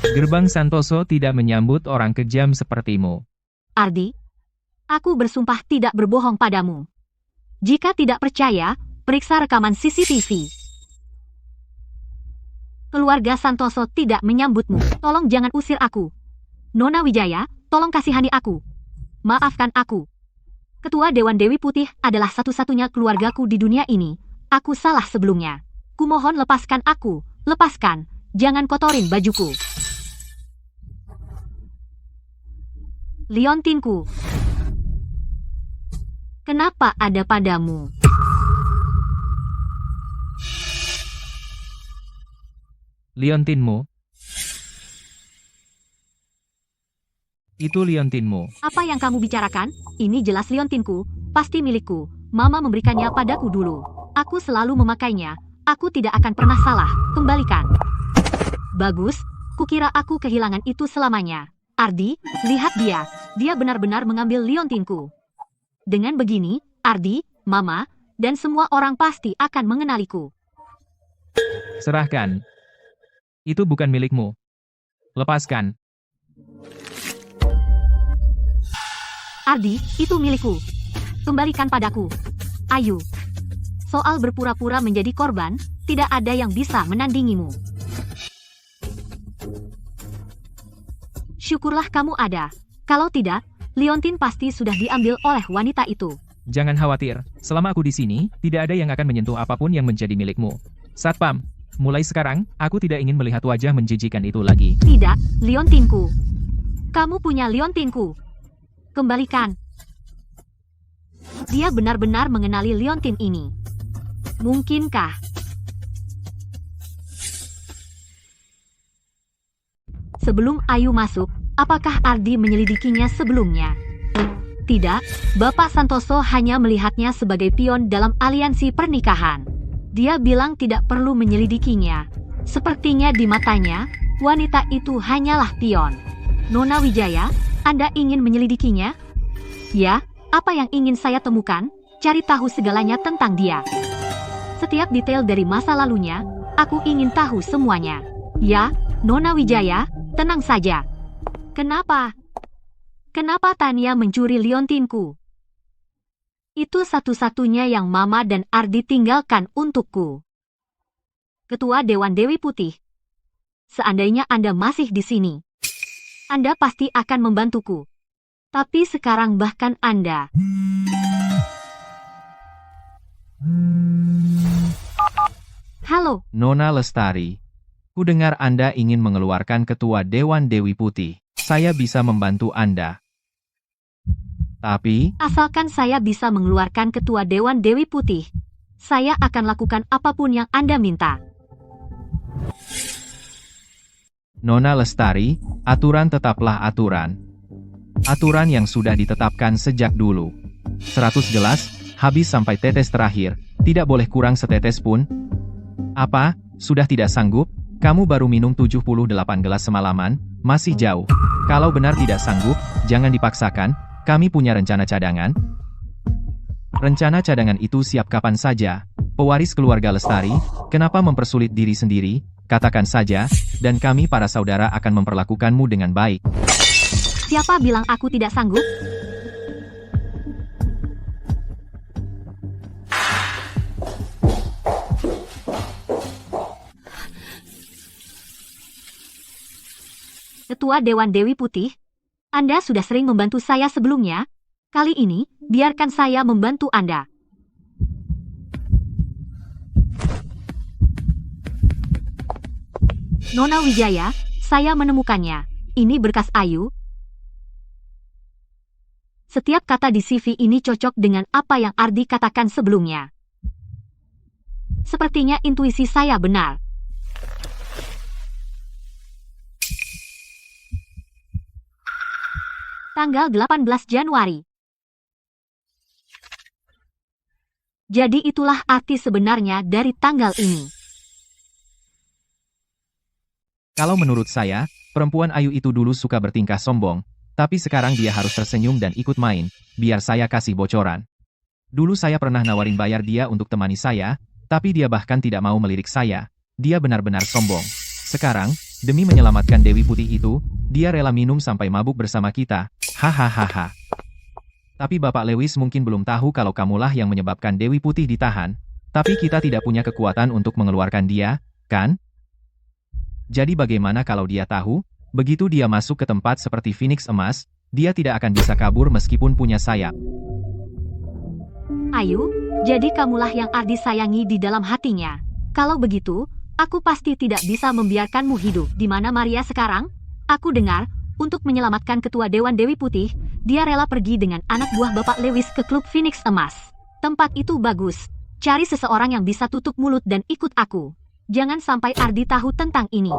Gerbang Santoso tidak menyambut orang kejam sepertimu. Ardi, Aku bersumpah tidak berbohong padamu. Jika tidak percaya, periksa rekaman CCTV. Keluarga Santoso tidak menyambutmu. Tolong jangan usir aku. Nona Wijaya, tolong kasihani aku. Maafkan aku. Ketua Dewan Dewi Putih adalah satu-satunya keluargaku di dunia ini. Aku salah sebelumnya. Kumohon lepaskan aku. Lepaskan. Jangan kotorin bajuku. Liontinku. Kenapa ada padamu? Liontinmu. Itu liontinmu. Apa yang kamu bicarakan? Ini jelas liontinku, pasti milikku. Mama memberikannya padaku dulu. Aku selalu memakainya. Aku tidak akan pernah salah. Kembalikan. Bagus, kukira aku kehilangan itu selamanya. Ardi, lihat dia. Dia benar-benar mengambil liontinku. Dengan begini, Ardi, Mama, dan semua orang pasti akan mengenaliku. Serahkan. Itu bukan milikmu. Lepaskan. Ardi, itu milikku. Kembalikan padaku. Ayo. Soal berpura-pura menjadi korban, tidak ada yang bisa menandingimu. Syukurlah kamu ada. Kalau tidak, liontin pasti sudah diambil oleh wanita itu. Jangan khawatir, selama aku di sini, tidak ada yang akan menyentuh apapun yang menjadi milikmu. Satpam, mulai sekarang, aku tidak ingin melihat wajah menjijikan itu lagi. Tidak, liontinku. Kamu punya liontinku. Kembalikan. Dia benar-benar mengenali liontin ini. Mungkinkah? Sebelum Ayu masuk, apakah Ardi menyelidikinya sebelumnya? Tidak, Bapak Santoso hanya melihatnya sebagai pion dalam aliansi pernikahan. Dia bilang tidak perlu menyelidikinya. Sepertinya di matanya, wanita itu hanyalah pion. Nona Wijaya, Anda ingin menyelidikinya? Ya, apa yang ingin saya temukan? Cari tahu segalanya tentang dia. Setiap detail dari masa lalunya, aku ingin tahu semuanya. Ya, Nona Wijaya, tenang saja. Kenapa? Kenapa Tania mencuri liontinku? Itu satu-satunya yang Mama dan Ardi tinggalkan untukku. Ketua Dewan Dewi Putih. Seandainya Anda masih di sini, Anda pasti akan membantuku. Tapi sekarang bahkan Anda... Halo. Nona Lestari. Kudengar Anda ingin mengeluarkan Ketua Dewan Dewi Putih. Saya bisa membantu Anda. Tapi, Asalkan saya bisa mengeluarkan Ketua Dewan Dewi Putih, saya akan lakukan apapun yang Anda minta. Nona Lestari, aturan tetaplah aturan. Aturan yang sudah ditetapkan sejak dulu. 100 gelas, habis sampai tetes terakhir, tidak boleh kurang setetes pun. Apa, sudah tidak sanggup? Kamu baru minum 78 gelas semalaman, masih jauh. Kalau benar tidak sanggup, jangan dipaksakan, kami punya rencana cadangan. Rencana cadangan itu siap kapan saja. Pewaris keluarga Lestari, kenapa mempersulit diri sendiri? Katakan saja, dan kami para saudara akan memperlakukanmu dengan baik. Siapa bilang aku tidak sanggup? Ketua Dewan Dewi Putih, Anda sudah sering membantu saya sebelumnya. Kali ini, biarkan saya membantu Anda. Nona Wijaya, saya menemukannya. Ini berkas Ayu. Setiap kata di CV ini cocok dengan apa yang Ardi katakan sebelumnya. Sepertinya intuisi saya benar. Tanggal 18 Januari. Jadi itulah arti sebenarnya dari tanggal ini. Kalau menurut saya, perempuan Ayu itu dulu suka bertingkah sombong, tapi sekarang dia harus tersenyum dan ikut main, biar saya kasih bocoran. Dulu saya pernah nawarin bayar dia untuk temani saya, tapi dia bahkan tidak mau melirik saya. Dia benar-benar sombong. Sekarang, demi menyelamatkan Dewi Putih itu, dia rela minum sampai mabuk bersama kita. Hahaha. Tapi Bapak Lewis mungkin belum tahu kalau kamulah yang menyebabkan Dewi Putih ditahan. Tapi kita tidak punya kekuatan untuk mengeluarkan dia, kan? Jadi bagaimana kalau dia tahu? Begitu dia masuk ke tempat seperti Phoenix Emas, dia tidak akan bisa kabur meskipun punya sayap. Ayu, jadi kamulah yang Ardi sayangi di dalam hatinya. Kalau begitu, aku pasti tidak bisa membiarkanmu hidup. Di mana Maria sekarang? Aku dengar, untuk menyelamatkan ketua Dewan Dewi Putih, dia rela pergi dengan anak buah Bapak Lewis ke klub Phoenix Emas. Tempat itu bagus. Cari seseorang yang bisa tutup mulut dan ikut aku. Jangan sampai Ardi tahu tentang ini.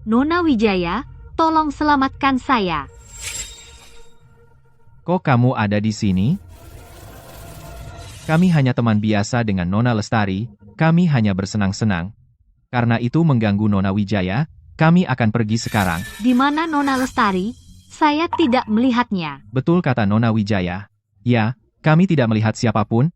Nona Wijaya, tolong selamatkan saya. Kok kamu ada di sini? Kami hanya teman biasa dengan Nona Lestari, kami hanya bersenang-senang. Karena itu mengganggu Nona Wijaya, kami akan pergi sekarang. Di mana Nona Lestari? Saya tidak melihatnya. Betul kata Nona Wijaya. Ya, kami tidak melihat siapapun.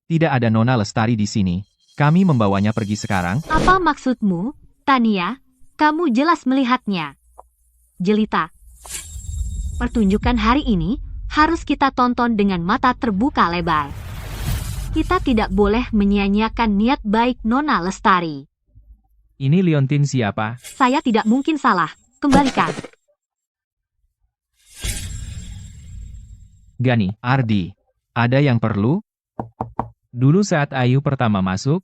Tidak ada Nona Lestari di sini. Kami membawanya pergi sekarang. Apa maksudmu, Tania? Kamu jelas melihatnya. Jelita. Pertunjukan hari ini harus kita tonton dengan mata terbuka lebar. Kita tidak boleh menyia-nyiakan niat baik Nona Lestari. Ini Liontin siapa? Saya tidak mungkin salah. Kembalikan. Gani. Ardi, ada yang perlu? Dulu saat Ayu pertama masuk,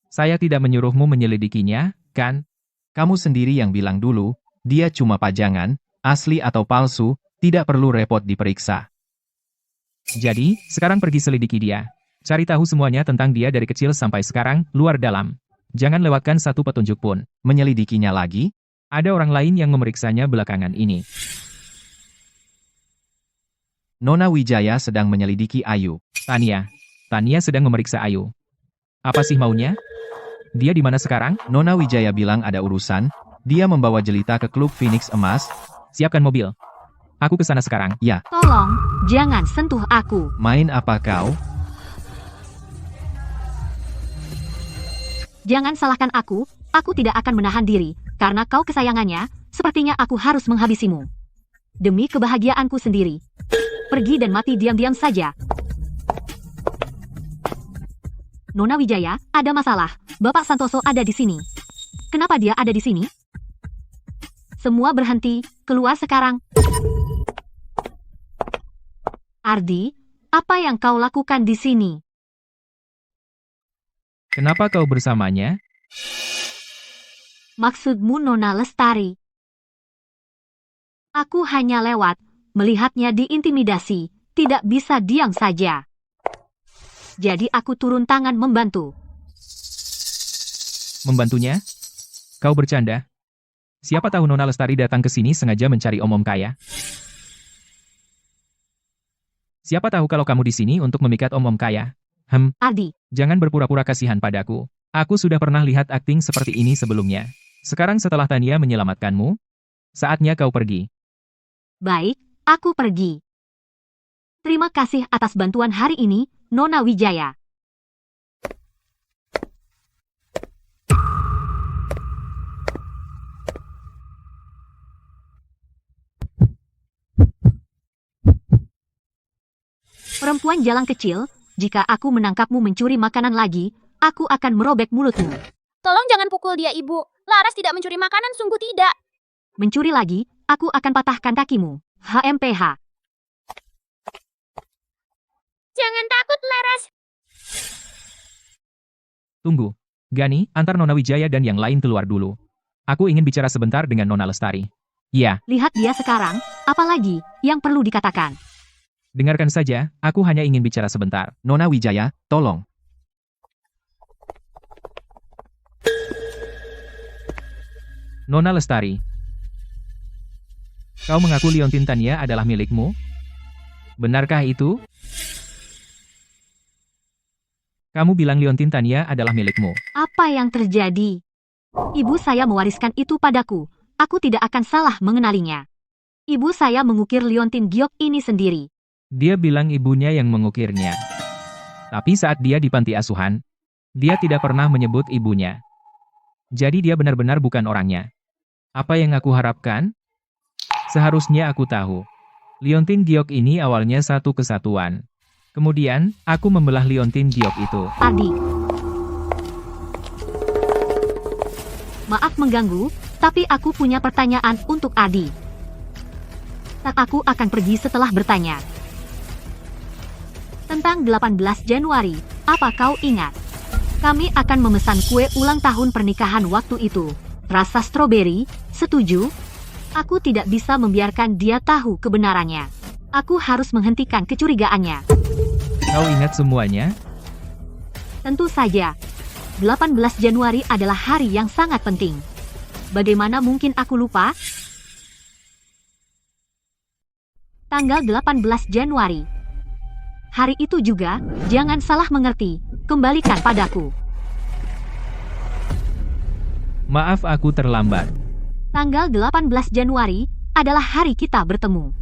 saya tidak menyuruhmu menyelidikinya, kan? Kamu sendiri yang bilang dulu, dia cuma pajangan, asli atau palsu, tidak perlu repot diperiksa. Jadi, sekarang pergi selidiki dia. Cari tahu semuanya tentang dia dari kecil sampai sekarang, luar dalam. Jangan lewatkan satu petunjuk pun. Menyelidikinya lagi? Ada orang lain yang memeriksanya belakangan ini. Nona Wijaya sedang menyelidiki Ayu. Tania sedang memeriksa Ayu. Apa sih maunya? Dia di mana sekarang? Nona Wijaya bilang ada urusan, dia membawa Jelita ke klub Phoenix Emas. Siapkan mobil. Aku ke sana sekarang. Ya, Tolong, jangan sentuh aku. main apa kau? Jangan salahkan aku tidak akan menahan diri. Karena kau kesayangannya, sepertinya aku harus menghabisimu. Demi kebahagiaanku sendiri. Pergi dan mati diam-diam saja. Nona Wijaya, ada masalah. Bapak Santoso ada di sini. Kenapa dia ada di sini? Semua berhenti, keluar sekarang. Ardi, apa yang kau lakukan di sini? Kenapa kau bersamanya? Maksudmu Nona Lestari? Aku hanya lewat, melihatnya diintimidasi, tidak bisa diam saja. Jadi aku turun tangan membantu. Membantunya? Kau bercanda? Siapa tahu Nona Lestari datang ke sini sengaja mencari om-om kaya? Siapa tahu kalau kamu di sini untuk memikat om-om kaya? Ardi, Jangan berpura-pura kasihan padaku. Aku sudah pernah lihat akting seperti ini sebelumnya. Sekarang setelah Tania menyelamatkanmu, saatnya kau pergi. baik, aku pergi. Terima kasih atas bantuan hari ini, Nona Wijaya. Perempuan jalan kecil, jika aku menangkapmu mencuri makanan lagi, aku akan merobek mulutmu. Tolong jangan pukul dia, Ibu. Laras tidak mencuri makanan, sungguh tidak. Mencuri lagi, aku akan patahkan kakimu. HMPH. Jangan takut, Laras. Tunggu. Gani, antar Nona Wijaya dan yang lain keluar dulu. Aku ingin bicara sebentar dengan Nona Lestari. Ya, Lihat dia sekarang, apalagi yang perlu dikatakan. dengarkan saja, aku hanya ingin bicara sebentar. Nona Wijaya, tolong. Nona Lestari. Kau mengaku Liontin Tania adalah milikmu? Benarkah itu? Kamu bilang Liontin Tania adalah milikmu. Apa yang terjadi? Ibu saya mewariskan itu padaku. aku tidak akan salah mengenalinya. Ibu saya mengukir liontin giok ini sendiri. Dia bilang ibunya yang mengukirnya. Tapi saat dia di panti asuhan, dia tidak pernah menyebut ibunya. Jadi dia benar-benar bukan orangnya. Apa yang aku harapkan? Seharusnya aku tahu. Liontin giok ini awalnya satu kesatuan. Kemudian, aku membelah liontin giok itu. Ardi. Maaf mengganggu, tapi aku punya pertanyaan untuk Ardi. Aku akan pergi setelah bertanya. Tentang 18 Januari, apa kau ingat? Kami akan memesan kue ulang tahun pernikahan waktu itu. Rasa stroberi, setuju? Aku tidak bisa membiarkan dia tahu kebenarannya. Aku harus menghentikan kecurigaannya. Kau ingat semuanya? Tentu saja. 18 Januari adalah hari yang sangat penting. Bagaimana mungkin aku lupa? Tanggal 18 Januari. Hari itu juga, jangan salah mengerti, kembalikan padaku. Maaf aku terlambat. Tanggal 18 Januari adalah hari kita bertemu.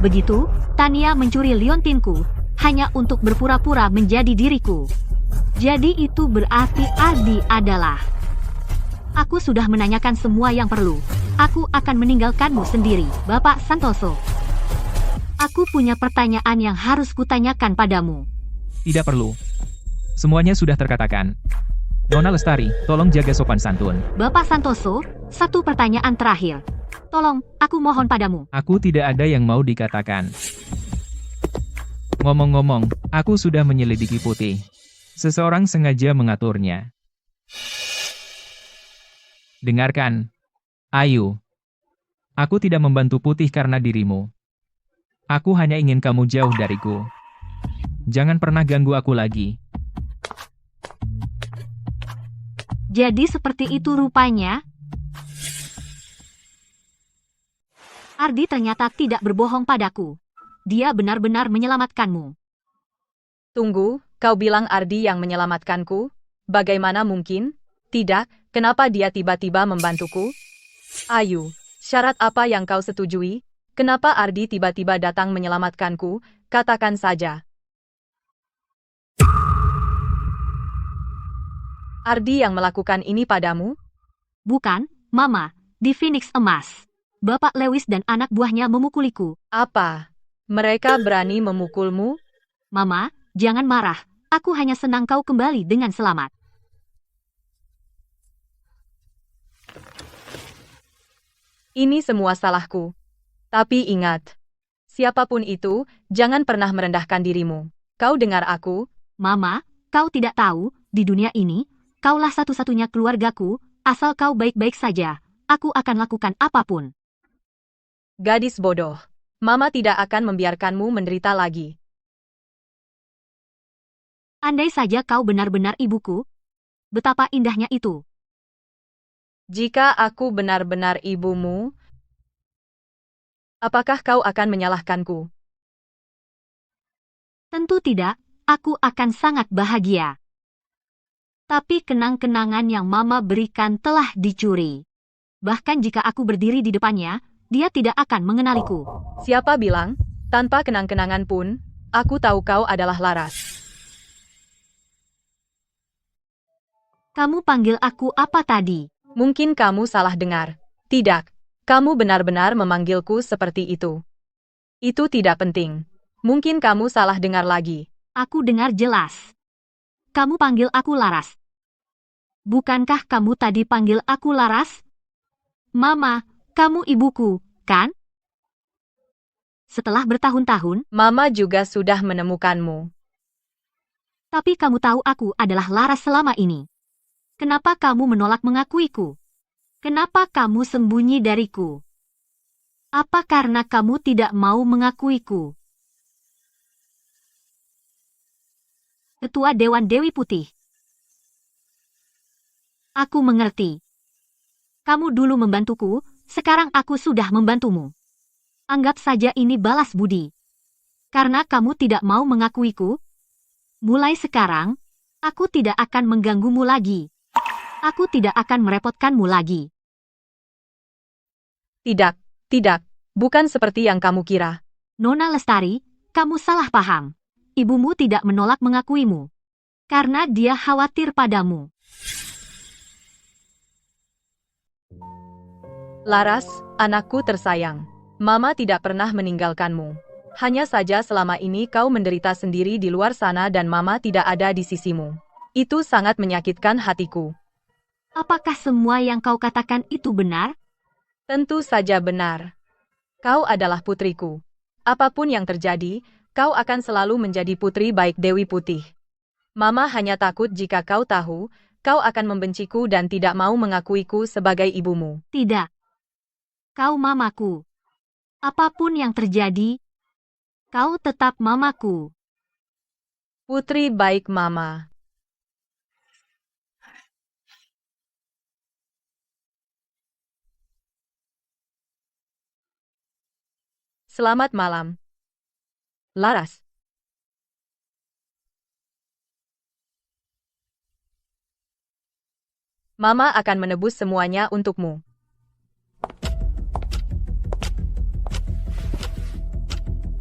Begitu, Tania mencuri liontinku, hanya untuk berpura-pura menjadi diriku. Jadi itu berarti Ardi adalah... Aku sudah menanyakan semua yang perlu. Aku akan meninggalkanmu sendiri, Bapak Santoso. Aku punya pertanyaan yang harus kutanyakan padamu. Tidak perlu. Semuanya sudah terkatakan. Nona Lestari, tolong jaga sopan santun. Bapak Santoso, satu pertanyaan terakhir. Tolong, aku mohon padamu. Aku tidak ada yang mau dikatakan. Ngomong-ngomong, aku sudah menyelidiki Putih. Seseorang sengaja mengaturnya. Dengarkan. Ayu. Aku tidak membantu Putih karena dirimu. Aku hanya ingin kamu jauh dariku. Jangan pernah ganggu aku lagi. Jadi seperti itu rupanya. Ardi ternyata tidak berbohong padaku. Dia benar-benar menyelamatkanmu. Tunggu, kau bilang Ardi yang menyelamatkanku? Bagaimana mungkin? Tidak, kenapa dia tiba-tiba membantuku? Ayu, syarat apa yang kau setujui? Kenapa Ardi tiba-tiba datang menyelamatkanku? Katakan saja. Ardi yang melakukan ini padamu? Bukan, Mama, di Phoenix Emas. Bapak Lewis dan anak buahnya memukuliku. Apa? Mereka berani memukulmu? Mama, jangan marah. Aku hanya senang kau kembali dengan selamat. Ini semua salahku. Tapi ingat, siapapun itu, jangan pernah merendahkan dirimu. Kau dengar aku? Mama, kau tidak tahu, di dunia ini, kaulah satu-satunya keluargaku, asal kau baik-baik saja. Aku akan lakukan apapun. Gadis bodoh. Mama tidak akan membiarkanmu menderita lagi. Andai saja kau benar-benar ibuku, betapa indahnya itu. Jika aku benar-benar ibumu, apakah kau akan menyalahkanku? Tentu tidak, aku akan sangat bahagia. Tapi kenang-kenangan yang Mama berikan telah dicuri. Bahkan jika aku berdiri di depannya, dia tidak akan mengenaliku. Siapa bilang, tanpa kenang-kenangan pun, aku tahu kau adalah Laras. Kamu panggil aku apa tadi? Mungkin kamu salah dengar. Tidak, kamu benar-benar memanggilku seperti itu. Itu tidak penting. Mungkin kamu salah dengar lagi. Aku dengar jelas. Kamu panggil aku Laras. Bukankah kamu tadi panggil aku Laras? Mama, kamu ibuku, kan? Setelah bertahun-tahun, Mama juga sudah menemukanmu. tapi kamu tahu aku adalah Laras selama ini. Kenapa kamu menolak mengakuiku? Kenapa kamu sembunyi dariku? Apa karena kamu tidak mau mengakuiku? Ketua Dewan Dewi Putih. Aku mengerti. Kamu dulu membantuku, sekarang aku sudah membantumu. Anggap saja ini balas budi. Karena kamu tidak mau mengakuiku, mulai sekarang, aku tidak akan mengganggumu lagi. Aku tidak akan merepotkanmu lagi. Tidak, tidak, bukan seperti yang kamu kira. Nona Lestari, kamu salah paham. Ibumu tidak menolak mengakuimu. Karena dia khawatir padamu. Laras, anakku tersayang. Mama tidak pernah meninggalkanmu. Hanya saja selama ini kau menderita sendiri di luar sana dan Mama tidak ada di sisimu. Itu sangat menyakitkan hatiku. Apakah semua yang kau katakan itu benar? Tentu saja benar. Kau adalah putriku. Apapun yang terjadi, kau akan selalu menjadi putri baik Dewi Putih. Mama hanya takut jika kau tahu, kau akan membenciku dan tidak mau mengakuiku sebagai ibumu. Tidak. Kau mamaku. Apapun yang terjadi, kau tetap mamaku. Putri baik Mama. Selamat malam. Laras. Mama akan menebus semuanya untukmu.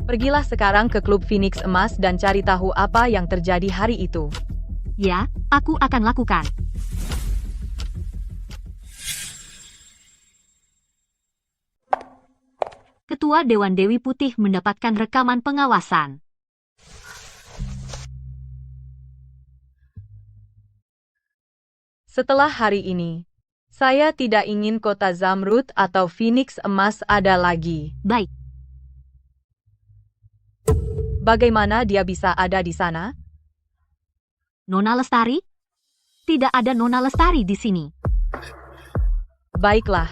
Pergilah sekarang ke Klub Phoenix Emas dan cari tahu apa yang terjadi hari itu. Ya, aku akan lakukan. Ketua Dewan Dewi Putih mendapatkan rekaman pengawasan. Setelah hari ini, saya tidak ingin kota Zamrud atau Phoenix Emas ada lagi. Baik, Bagaimana dia bisa ada di sana? Nona Lestari? Tidak ada Nona Lestari di sini. Baiklah.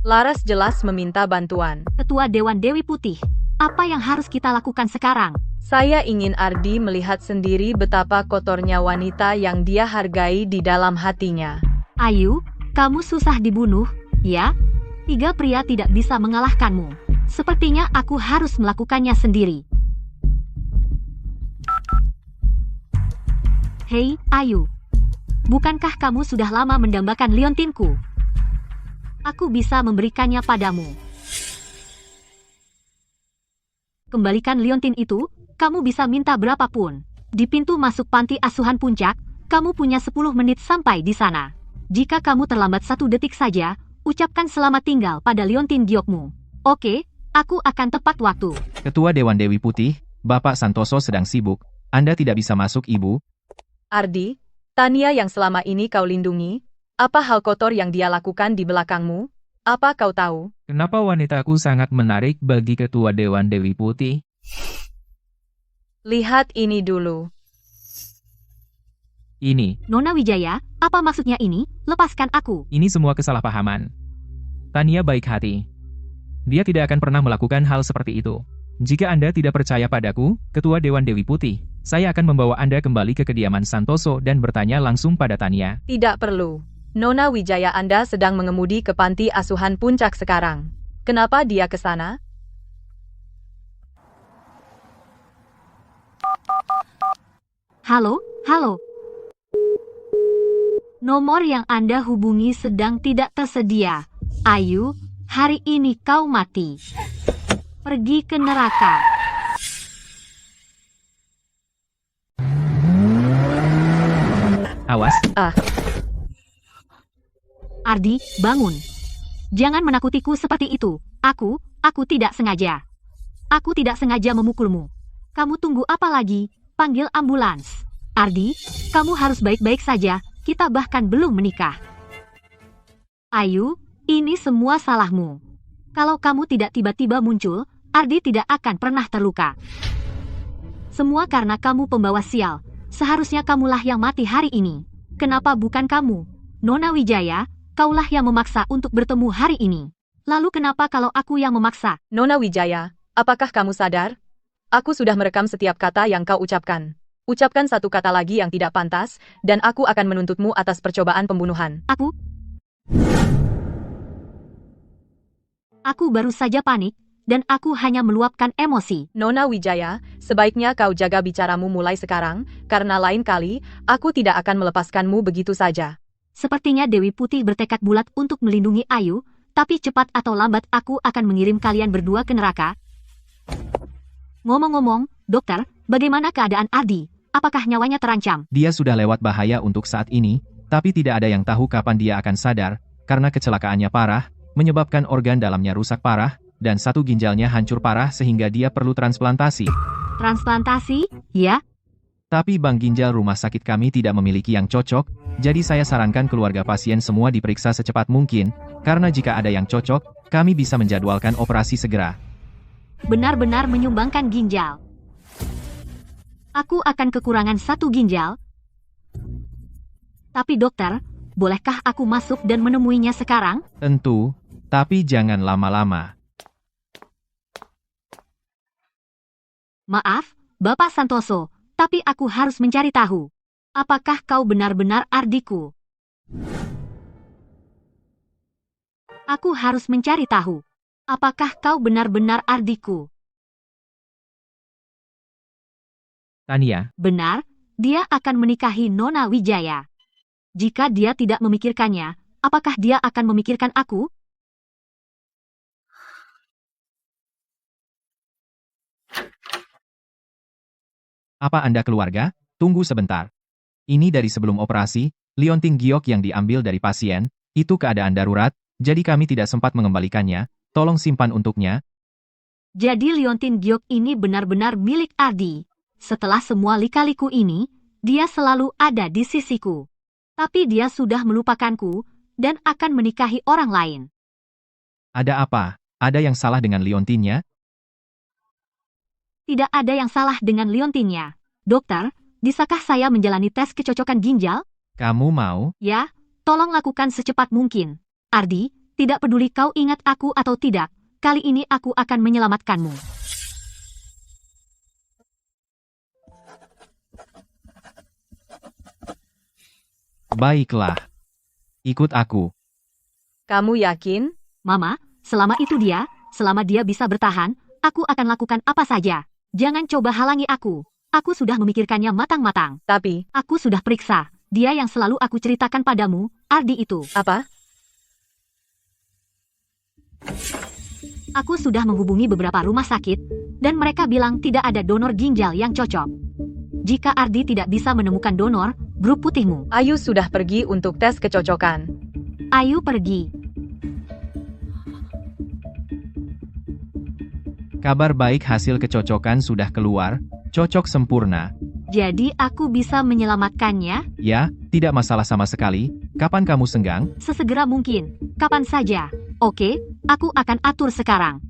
Laras jelas meminta bantuan. Ketua Dewan Dewi Putih, apa yang harus kita lakukan sekarang? Saya ingin Ardi melihat sendiri betapa kotornya wanita yang dia hargai di dalam hatinya. Ayu, kamu susah dibunuh, ya? 3 pria tidak bisa mengalahkanmu. Sepertinya aku harus melakukannya sendiri. Hei, Ayu. Bukankah kamu sudah lama mendambakan liontinku? Aku bisa memberikannya padamu. Kembalikan liontin itu, kamu bisa minta berapapun. Di pintu masuk panti asuhan puncak, kamu punya 10 menit sampai di sana. Jika kamu terlambat 1 detik saja, ucapkan selamat tinggal pada liontin giokmu. Oke, aku akan tepat waktu. Ketua Dewan Dewi Putih, Bapak Santoso sedang sibuk. Anda tidak bisa masuk, Ibu. Ardi, Tania yang selama ini kau lindungi, apa hal kotor yang dia lakukan di belakangmu? Apa kau tahu? Kenapa wanitaku sangat menarik bagi Ketua Dewan Dewi Putih? Lihat ini dulu. Ini Nona Wijaya, apa maksudnya ini? Lepaskan aku. semua kesalahpahaman. Tania baik hati. Dia tidak akan pernah melakukan hal seperti itu. Jika Anda tidak percaya padaku, Ketua Dewan Dewi Putih, saya akan membawa Anda kembali ke kediaman Santoso dan bertanya langsung pada Tania. Tidak perlu. Nona Wijaya Anda sedang mengemudi ke panti asuhan puncak sekarang. Kenapa dia ke sana? Halo, halo. Nomor yang Anda hubungi sedang tidak tersedia. Ayu, hari ini kau mati. Pergi ke neraka. Awas, Ardi, bangun. Jangan menakutiku seperti itu. Aku tidak sengaja. Aku tidak sengaja memukulmu. Kamu tunggu apa lagi? Panggil ambulans. Ardi, kamu harus baik-baik saja. Kita bahkan belum menikah. Ayu, ini semua salahmu. Kalau kamu tidak tiba-tiba muncul, Ardi tidak akan pernah terluka. Semua karena kamu pembawa sial. Seharusnya kamulah yang mati hari ini. Kenapa bukan kamu? Nona Wijaya, kaulah yang memaksa untuk bertemu hari ini. Lalu kenapa kalau aku yang memaksa? Nona Wijaya, apakah kamu sadar? Aku sudah merekam setiap kata yang kau ucapkan. Ucapkan satu kata lagi yang tidak pantas, dan aku akan menuntutmu atas percobaan pembunuhan. Aku baru saja panik, dan aku hanya meluapkan emosi. Nona Wijaya, sebaiknya kau jaga bicaramu mulai sekarang, karena lain kali, aku tidak akan melepaskanmu begitu saja. Sepertinya Dewi Putih bertekad bulat untuk melindungi Ayu, tapi cepat atau lambat aku akan mengirim kalian berdua ke neraka. Ngomong-ngomong, dokter, bagaimana keadaan Ardi? Apakah nyawanya terancam? Dia sudah lewat bahaya untuk saat ini, tapi tidak ada yang tahu kapan dia akan sadar, karena kecelakaannya parah, menyebabkan organ dalamnya rusak parah, dan satu ginjalnya hancur parah sehingga dia perlu transplantasi. Transplantasi? Ya? Tapi bank ginjal rumah sakit kami tidak memiliki yang cocok, jadi saya sarankan keluarga pasien semua diperiksa secepat mungkin, karena jika ada yang cocok, kami bisa menjadwalkan operasi segera. Benar-benar menyumbangkan ginjal. Aku akan kekurangan satu ginjal. Tapi dokter, bolehkah aku masuk dan menemuinya sekarang? Tentu, tapi jangan lama-lama. Maaf, Bapak Santoso, tapi aku harus mencari tahu. Apakah kau benar-benar Ardiku? Aku harus mencari tahu. Apakah kau benar-benar Ardiku? Tania, Benar, dia akan menikahi Nona Wijaya. Jika dia tidak memikirkannya, apakah dia akan memikirkan aku? Apa Anda keluarga? Tunggu sebentar. Ini dari sebelum operasi, liontin giok yang diambil dari pasien, itu keadaan darurat, jadi kami tidak sempat mengembalikannya, tolong simpan untuknya. Jadi liontin giok ini benar-benar milik Ardi. Setelah semua lika-liku ini, dia selalu ada di sisiku. Tapi dia sudah melupakanku, dan akan menikahi orang lain. Ada apa? Ada yang salah dengan liontinnya? Tidak ada yang salah dengan liontinnya. Dokter, bisakah saya menjalani tes kecocokan ginjal? Kamu mau? Ya, tolong lakukan secepat mungkin. Ardi, tidak peduli kau ingat aku atau tidak, kali ini aku akan menyelamatkanmu. Baiklah. Ikut aku. Kamu yakin? Mama, selama itu dia, selama dia bisa bertahan, aku akan lakukan apa saja. Jangan coba halangi aku. Aku sudah memikirkannya matang-matang. Tapi, Aku sudah periksa. Dia yang selalu aku ceritakan padamu, Ardi itu. apa? Aku sudah menghubungi beberapa rumah sakit, dan mereka bilang tidak ada donor ginjal yang cocok. Jika Ardi tidak bisa menemukan donor, grup putihmu. Ayu sudah pergi untuk tes kecocokan. Ayu pergi. Kabar baik hasil kecocokan sudah keluar, cocok sempurna. Jadi aku bisa menyelamatkannya? Ya, tidak masalah sama sekali. Kapan kamu senggang? Sesegera mungkin. Kapan saja. Oke, aku akan atur sekarang.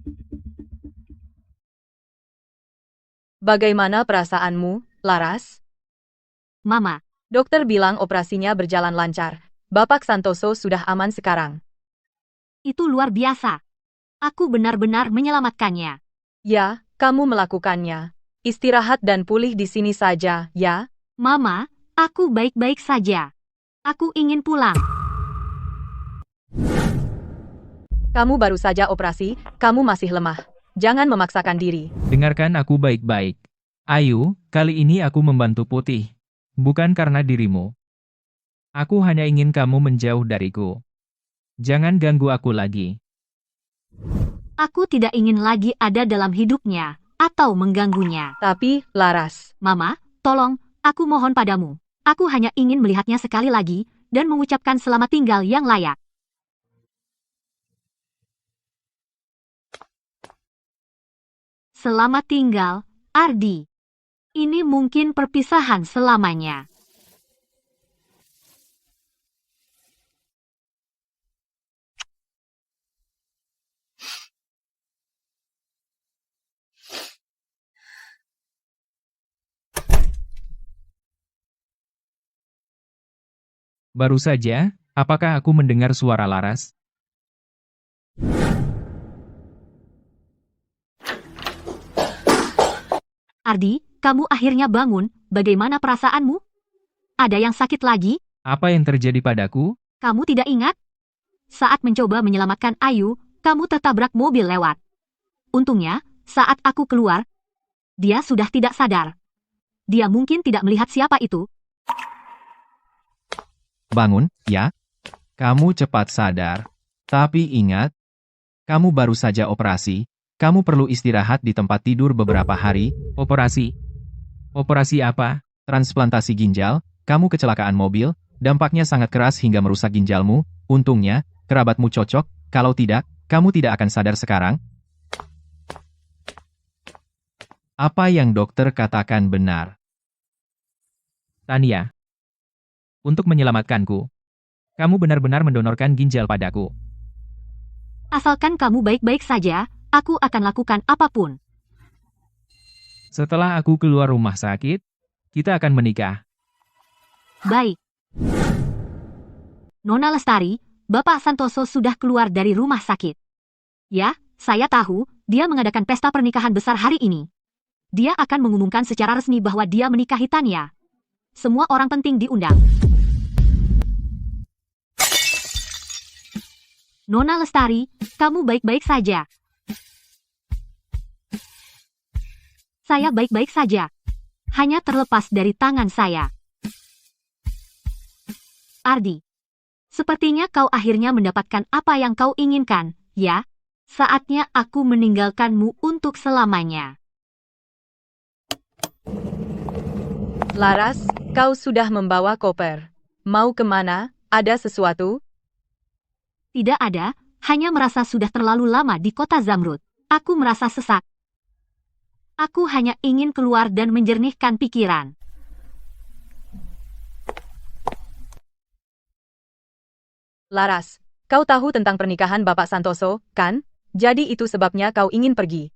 Bagaimana perasaanmu, Laras? Mama, Dokter bilang operasinya berjalan lancar. Bapak Santoso sudah aman sekarang. itu luar biasa. Aku benar-benar menyelamatkannya. Ya, kamu melakukannya. Istirahat dan pulih di sini saja, ya? Mama, aku baik-baik saja. Aku ingin pulang. Kamu baru saja operasi, kamu masih lemah. Jangan memaksakan diri. dengarkan aku baik-baik. Ayu, kali ini aku membantu Putih. Bukan karena dirimu. Aku hanya ingin kamu menjauh dariku. Jangan ganggu aku lagi. Aku tidak ingin lagi ada dalam hidupnya, atau mengganggunya. Tapi, Laras, Mama, tolong, aku mohon padamu. Aku hanya ingin melihatnya sekali lagi, dan mengucapkan selamat tinggal yang layak. Selamat tinggal, Ardi. Ini mungkin perpisahan selamanya. Baru saja, apakah aku mendengar suara Laras? Ardi, kamu akhirnya bangun, bagaimana perasaanmu? Ada yang sakit lagi? Apa yang terjadi padaku? Kamu tidak ingat? Saat mencoba menyelamatkan Ayu, kamu tertabrak mobil lewat. Untungnya, saat aku keluar, dia sudah tidak sadar. Dia mungkin tidak melihat siapa itu. Bangun, ya. Kamu cepat sadar. Tapi ingat, kamu baru saja operasi. Kamu perlu istirahat di tempat tidur beberapa hari. Operasi? Operasi apa? Transplantasi ginjal, kamu kecelakaan mobil, dampaknya sangat keras hingga merusak ginjalmu. Untungnya, kerabatmu cocok. Kalau tidak, kamu tidak akan sadar sekarang. Apa yang dokter katakan benar. Tania. Untuk menyelamatkanku. Kamu benar-benar mendonorkan ginjal padaku. Asalkan kamu baik-baik saja, aku akan lakukan apapun. Setelah aku keluar rumah sakit, kita akan menikah. Baik. Nona Lestari, Bapak Santoso sudah keluar dari rumah sakit. Ya, saya tahu, dia mengadakan pesta pernikahan besar hari ini. Dia akan mengumumkan secara resmi bahwa dia menikahi Tania. Semua orang penting diundang. Nona Lestari, kamu baik-baik saja. Saya baik-baik saja. Hanya terlepas dari tangan saya. Ardi. Sepertinya kau akhirnya mendapatkan apa yang kau inginkan, ya? Saatnya aku meninggalkanmu untuk selamanya. Laras, kau sudah membawa koper. Mau kemana? Ada sesuatu? Tidak ada, hanya merasa sudah terlalu lama di kota Zamrud. Aku merasa sesak. Aku hanya ingin keluar dan menjernihkan pikiran. Laras, kau tahu tentang pernikahan Bapak Santoso, kan? Jadi itu sebabnya kau ingin pergi.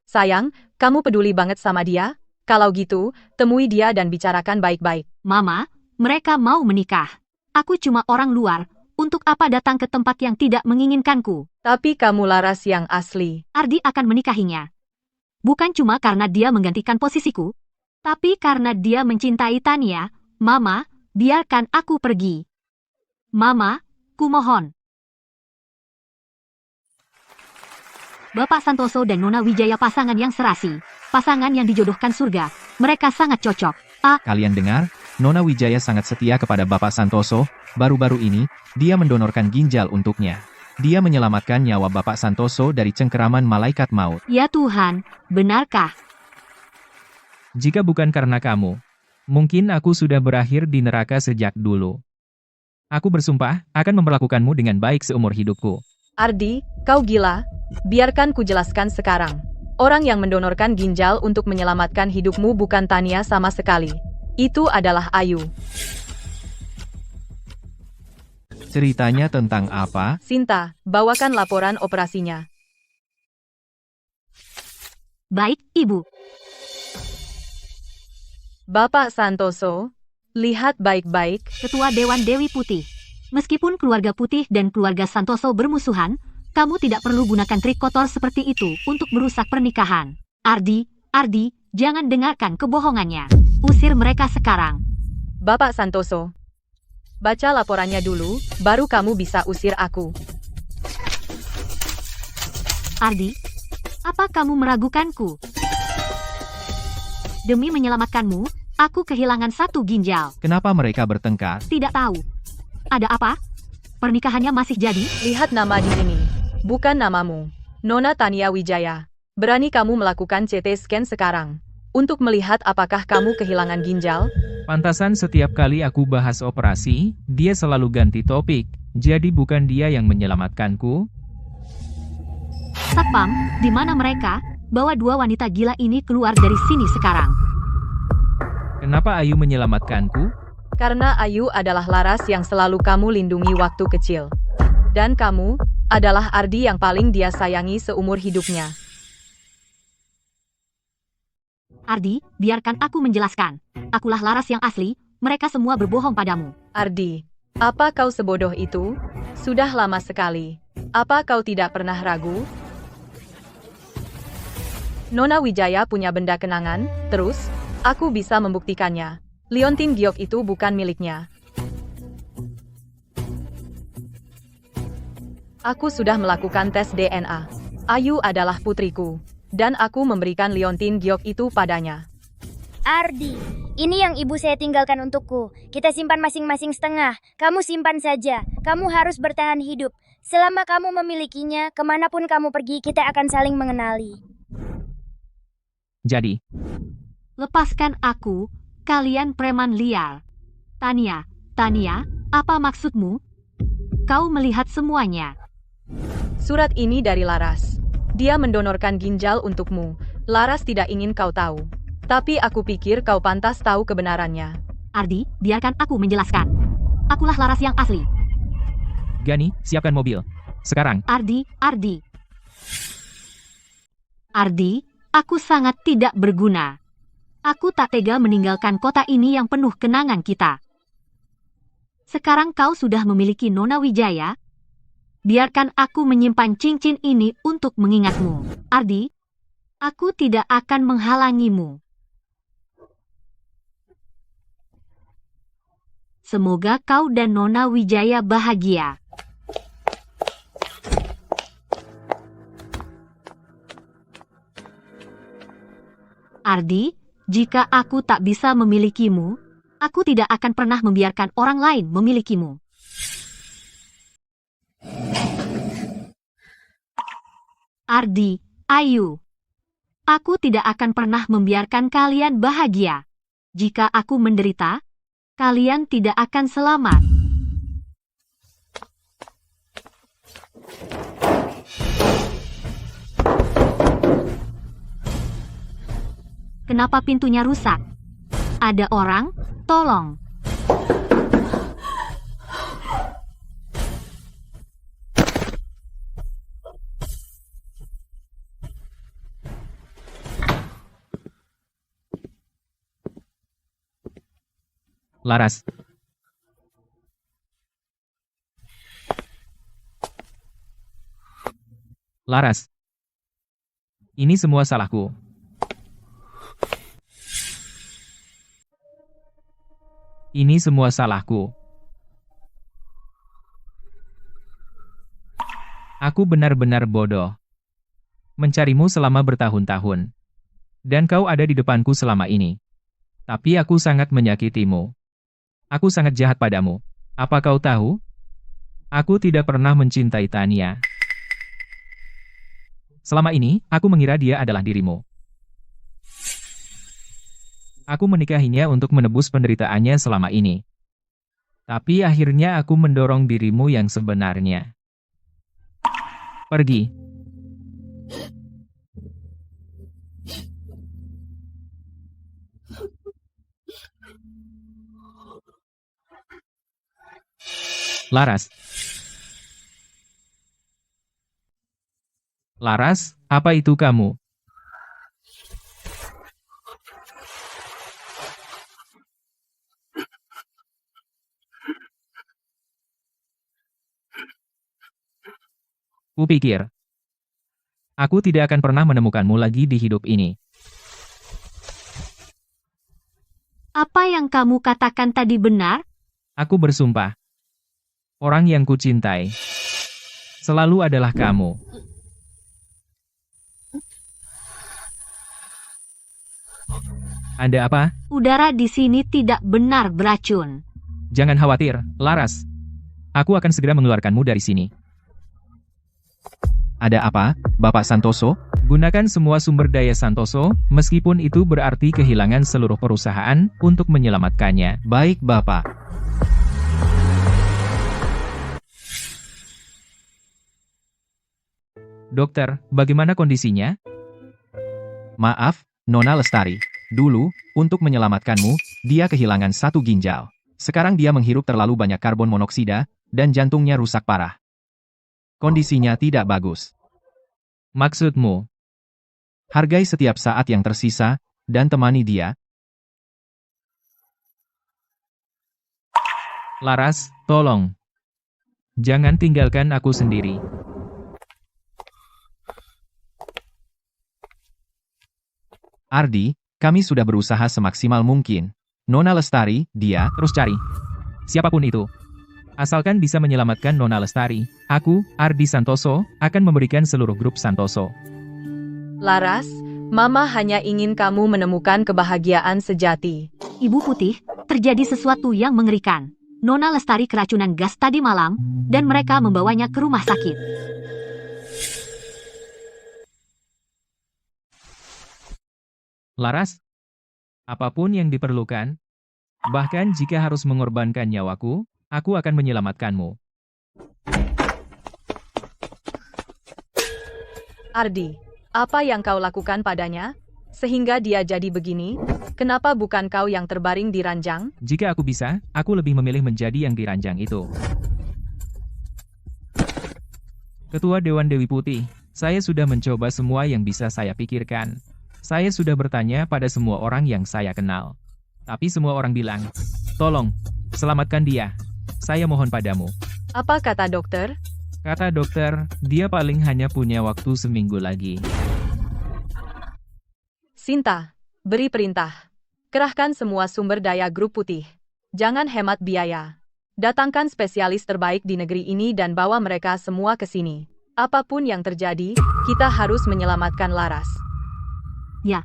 Sayang, kamu peduli banget sama dia? Kalau gitu, temui dia dan bicarakan baik-baik. Mama, mereka mau menikah. Aku cuma orang luar, untuk apa datang ke tempat yang tidak menginginkanku? Tapi kamu Laras yang asli. Ardi akan menikahinya. Bukan cuma karena dia menggantikan posisiku, tapi karena dia mencintai Tania. Mama, biarkan aku pergi. Mama, kumohon. Bapak Santoso dan Nona Wijaya pasangan yang serasi. Pasangan yang dijodohkan surga. Mereka sangat cocok. Kalian dengar? Nona Wijaya sangat setia kepada Bapak Santoso. Baru-baru ini, dia mendonorkan ginjal untuknya. Dia menyelamatkan nyawa Bapak Santoso dari cengkeraman malaikat maut. Ya Tuhan, benarkah? Jika bukan karena kamu, mungkin aku sudah berakhir di neraka sejak dulu. Aku bersumpah akan memperlakukanmu dengan baik seumur hidupku. Ardi, kau gila? Biarkan ku jelaskan sekarang. Orang yang mendonorkan ginjal untuk menyelamatkan hidupmu bukan Tania sama sekali. Itu adalah Ayu. Ceritanya tentang apa? Sinta, bawakan laporan operasinya. Baik, Ibu. Bapak Santoso, lihat baik-baik. Ketua Dewan Dewi Putih. Meskipun keluarga Putih dan keluarga Santoso bermusuhan, kamu tidak perlu gunakan trik kotor seperti itu untuk merusak pernikahan. Ardi, jangan dengarkan kebohongannya. Usir mereka sekarang. Bapak Santoso, baca laporannya dulu, baru kamu bisa usir aku. Ardi, apa kamu meragukanku? Demi menyelamatkanmu, aku kehilangan satu ginjal. Kenapa mereka bertengkar? Tidak tahu. Ada apa? Pernikahannya masih jadi? Lihat nama di sini. Bukan namamu. Nona Tania Wijaya. Berani kamu melakukan CT scan sekarang? Untuk melihat apakah kamu kehilangan ginjal? Pantasan setiap kali aku bahas operasi, dia selalu ganti topik. Jadi bukan dia yang menyelamatkanku? Satpam, di mana mereka? Bawa dua wanita gila ini keluar dari sini sekarang. Kenapa Ayu menyelamatkanku? Karena Ayu adalah Laras yang selalu kamu lindungi waktu kecil. Dan kamu adalah Ardi yang paling dia sayangi seumur hidupnya. Ardi, biarkan aku menjelaskan. Akulah Laras yang asli, mereka semua berbohong padamu. Ardi, apa kau sebodoh itu? Sudah lama sekali. Apa kau tidak pernah ragu? Nona Wijaya punya benda kenangan, terus, aku bisa membuktikannya. Liontin giok itu bukan miliknya. Aku sudah melakukan tes DNA. Ayu adalah putriku. dan aku memberikan liontin giok itu padanya. Ardi, ini yang ibu saya tinggalkan untukku. Kita simpan masing-masing setengah. Kamu simpan saja. Kamu harus bertahan hidup. Selama kamu memilikinya, kemanapun kamu pergi, kita akan saling mengenali. Jadi, Lepaskan aku, kalian preman liar. Tania, apa maksudmu? Kau melihat semuanya. Surat ini dari Laras. Dia mendonorkan ginjal untukmu. Laras tidak ingin kau tahu. Tapi aku pikir kau pantas tahu kebenarannya. Ardi, biarkan aku menjelaskan. Akulah Laras yang asli. Gani, siapkan mobil. Sekarang. Ardi, aku sangat tidak berguna. Aku tak tega meninggalkan kota ini yang penuh kenangan kita. Sekarang kau sudah memiliki Nona Wijaya. Biarkan aku menyimpan cincin ini untuk mengingatmu. Ardi, aku tidak akan menghalangimu. Semoga kau dan Nona Wijaya bahagia. Ardi, jika aku tak bisa memilikimu, aku tidak akan pernah membiarkan orang lain memilikimu. Ardi, ayo. Aku tidak akan pernah membiarkan kalian bahagia. Jika aku menderita, kalian tidak akan selamat. Kenapa pintunya rusak? Ada orang? Tolong. Laras. Laras. Ini semua salahku. Ini semua salahku. Aku benar-benar bodoh. Mencarimu selama bertahun-tahun. Dan kau ada di depanku selama ini. Tapi aku sangat menyakitimu. Aku sangat jahat padamu. Apa kau tahu? Aku tidak pernah mencintai Tania. Selama ini, aku mengira dia adalah dirimu. Aku menikahinya untuk menebus penderitaannya selama ini. Tapi akhirnya aku mendorong dirimu yang sebenarnya. Pergi. Laras. Laras, apa itu kamu? Kupikir, aku tidak akan pernah menemukanmu lagi di hidup ini. Apa yang kamu katakan tadi benar? Aku bersumpah. Orang yang kucintai selalu adalah kamu. Ada apa? Udara di sini tidak benar beracun. Jangan khawatir, Laras. Aku akan segera mengeluarkanmu dari sini. Ada apa, Bapak Santoso? Gunakan semua sumber daya Santoso, meskipun itu berarti kehilangan seluruh perusahaan, untuk menyelamatkannya. Baik, Bapak. Dokter, bagaimana kondisinya? Maaf, Nona Lestari. Dulu, untuk menyelamatkanmu, dia kehilangan satu ginjal. Sekarang dia menghirup terlalu banyak karbon monoksida, dan jantungnya rusak parah. Kondisinya tidak bagus. Maksudmu? Hargai setiap saat yang tersisa, dan temani dia. Laras, tolong. Jangan tinggalkan aku sendiri. Ardi, kami sudah berusaha semaksimal mungkin. Nona Lestari, dia... Terus cari. Siapapun itu. Asalkan bisa menyelamatkan Nona Lestari, aku, Ardi Santoso, akan memberikan seluruh grup Santoso. Laras, Mama hanya ingin kamu menemukan kebahagiaan sejati. Ibu Putih, terjadi sesuatu yang mengerikan. Nona Lestari keracunan gas tadi malam, dan mereka membawanya ke rumah sakit. Laras, apapun yang diperlukan, bahkan jika harus mengorbankan nyawaku, aku akan menyelamatkanmu. Ardi, apa yang kau lakukan padanya? Sehingga dia jadi begini? Kenapa bukan kau yang terbaring di ranjang? Jika aku bisa, aku lebih memilih menjadi yang di ranjang itu. Ketua Dewan Dewi Putih, saya sudah mencoba semua yang bisa saya pikirkan. Saya sudah bertanya pada semua orang yang saya kenal. Tapi semua orang bilang, tolong, selamatkan dia. Saya mohon padamu. Apa kata dokter? Kata dokter, dia paling hanya punya waktu seminggu lagi. Sinta, beri perintah. Kerahkan semua sumber daya grup putih. Jangan hemat biaya. Datangkan spesialis terbaik di negeri ini dan bawa mereka semua ke sini. Apapun yang terjadi, kita harus menyelamatkan Laras. Ya.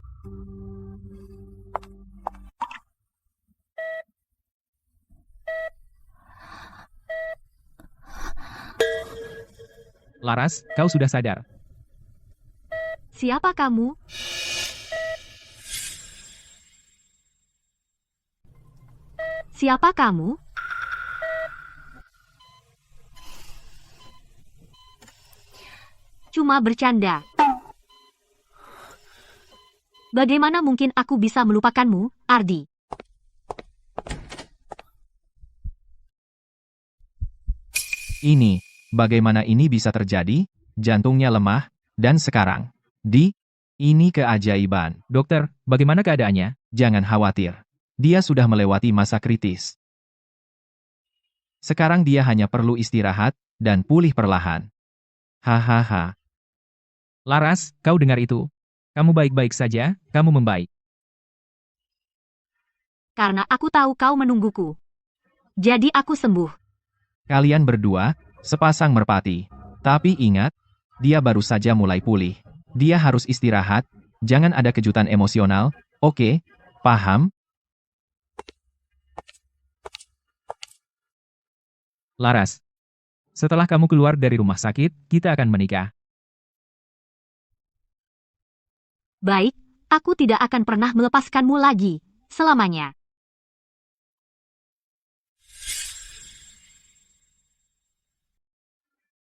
Laras, kau sudah sadar. Siapa kamu? Siapa kamu? Cuma bercanda. Bagaimana mungkin aku bisa melupakanmu, Ardi? Ini, bagaimana ini bisa terjadi? Jantungnya lemah, dan sekarang. Ini keajaiban. Dokter, bagaimana keadaannya? Jangan khawatir. Dia sudah melewati masa kritis. Sekarang dia hanya perlu istirahat, dan pulih perlahan. Hahaha. Laras, kau dengar itu? Kamu baik-baik saja, kamu membaik. Karena aku tahu kau menungguku. Jadi aku sembuh. Kalian berdua, sepasang merpati. Tapi ingat, dia baru saja mulai pulih. Dia harus istirahat, jangan ada kejutan emosional, oke? Paham? Laras, setelah kamu keluar dari rumah sakit, kita akan menikah. Baik, aku tidak akan pernah melepaskanmu lagi, selamanya.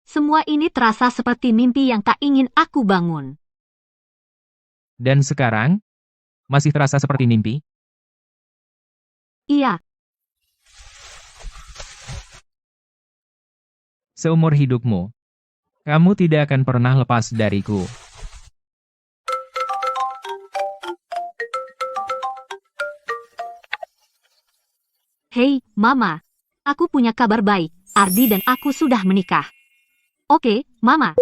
Semua ini terasa seperti mimpi yang tak ingin aku bangun. Dan sekarang, masih terasa seperti mimpi? Iya, Seumur hidupmu, kamu tidak akan pernah lepas dariku. hei, Mama. Aku punya kabar baik, Ardi dan aku sudah menikah. Oke, Mama.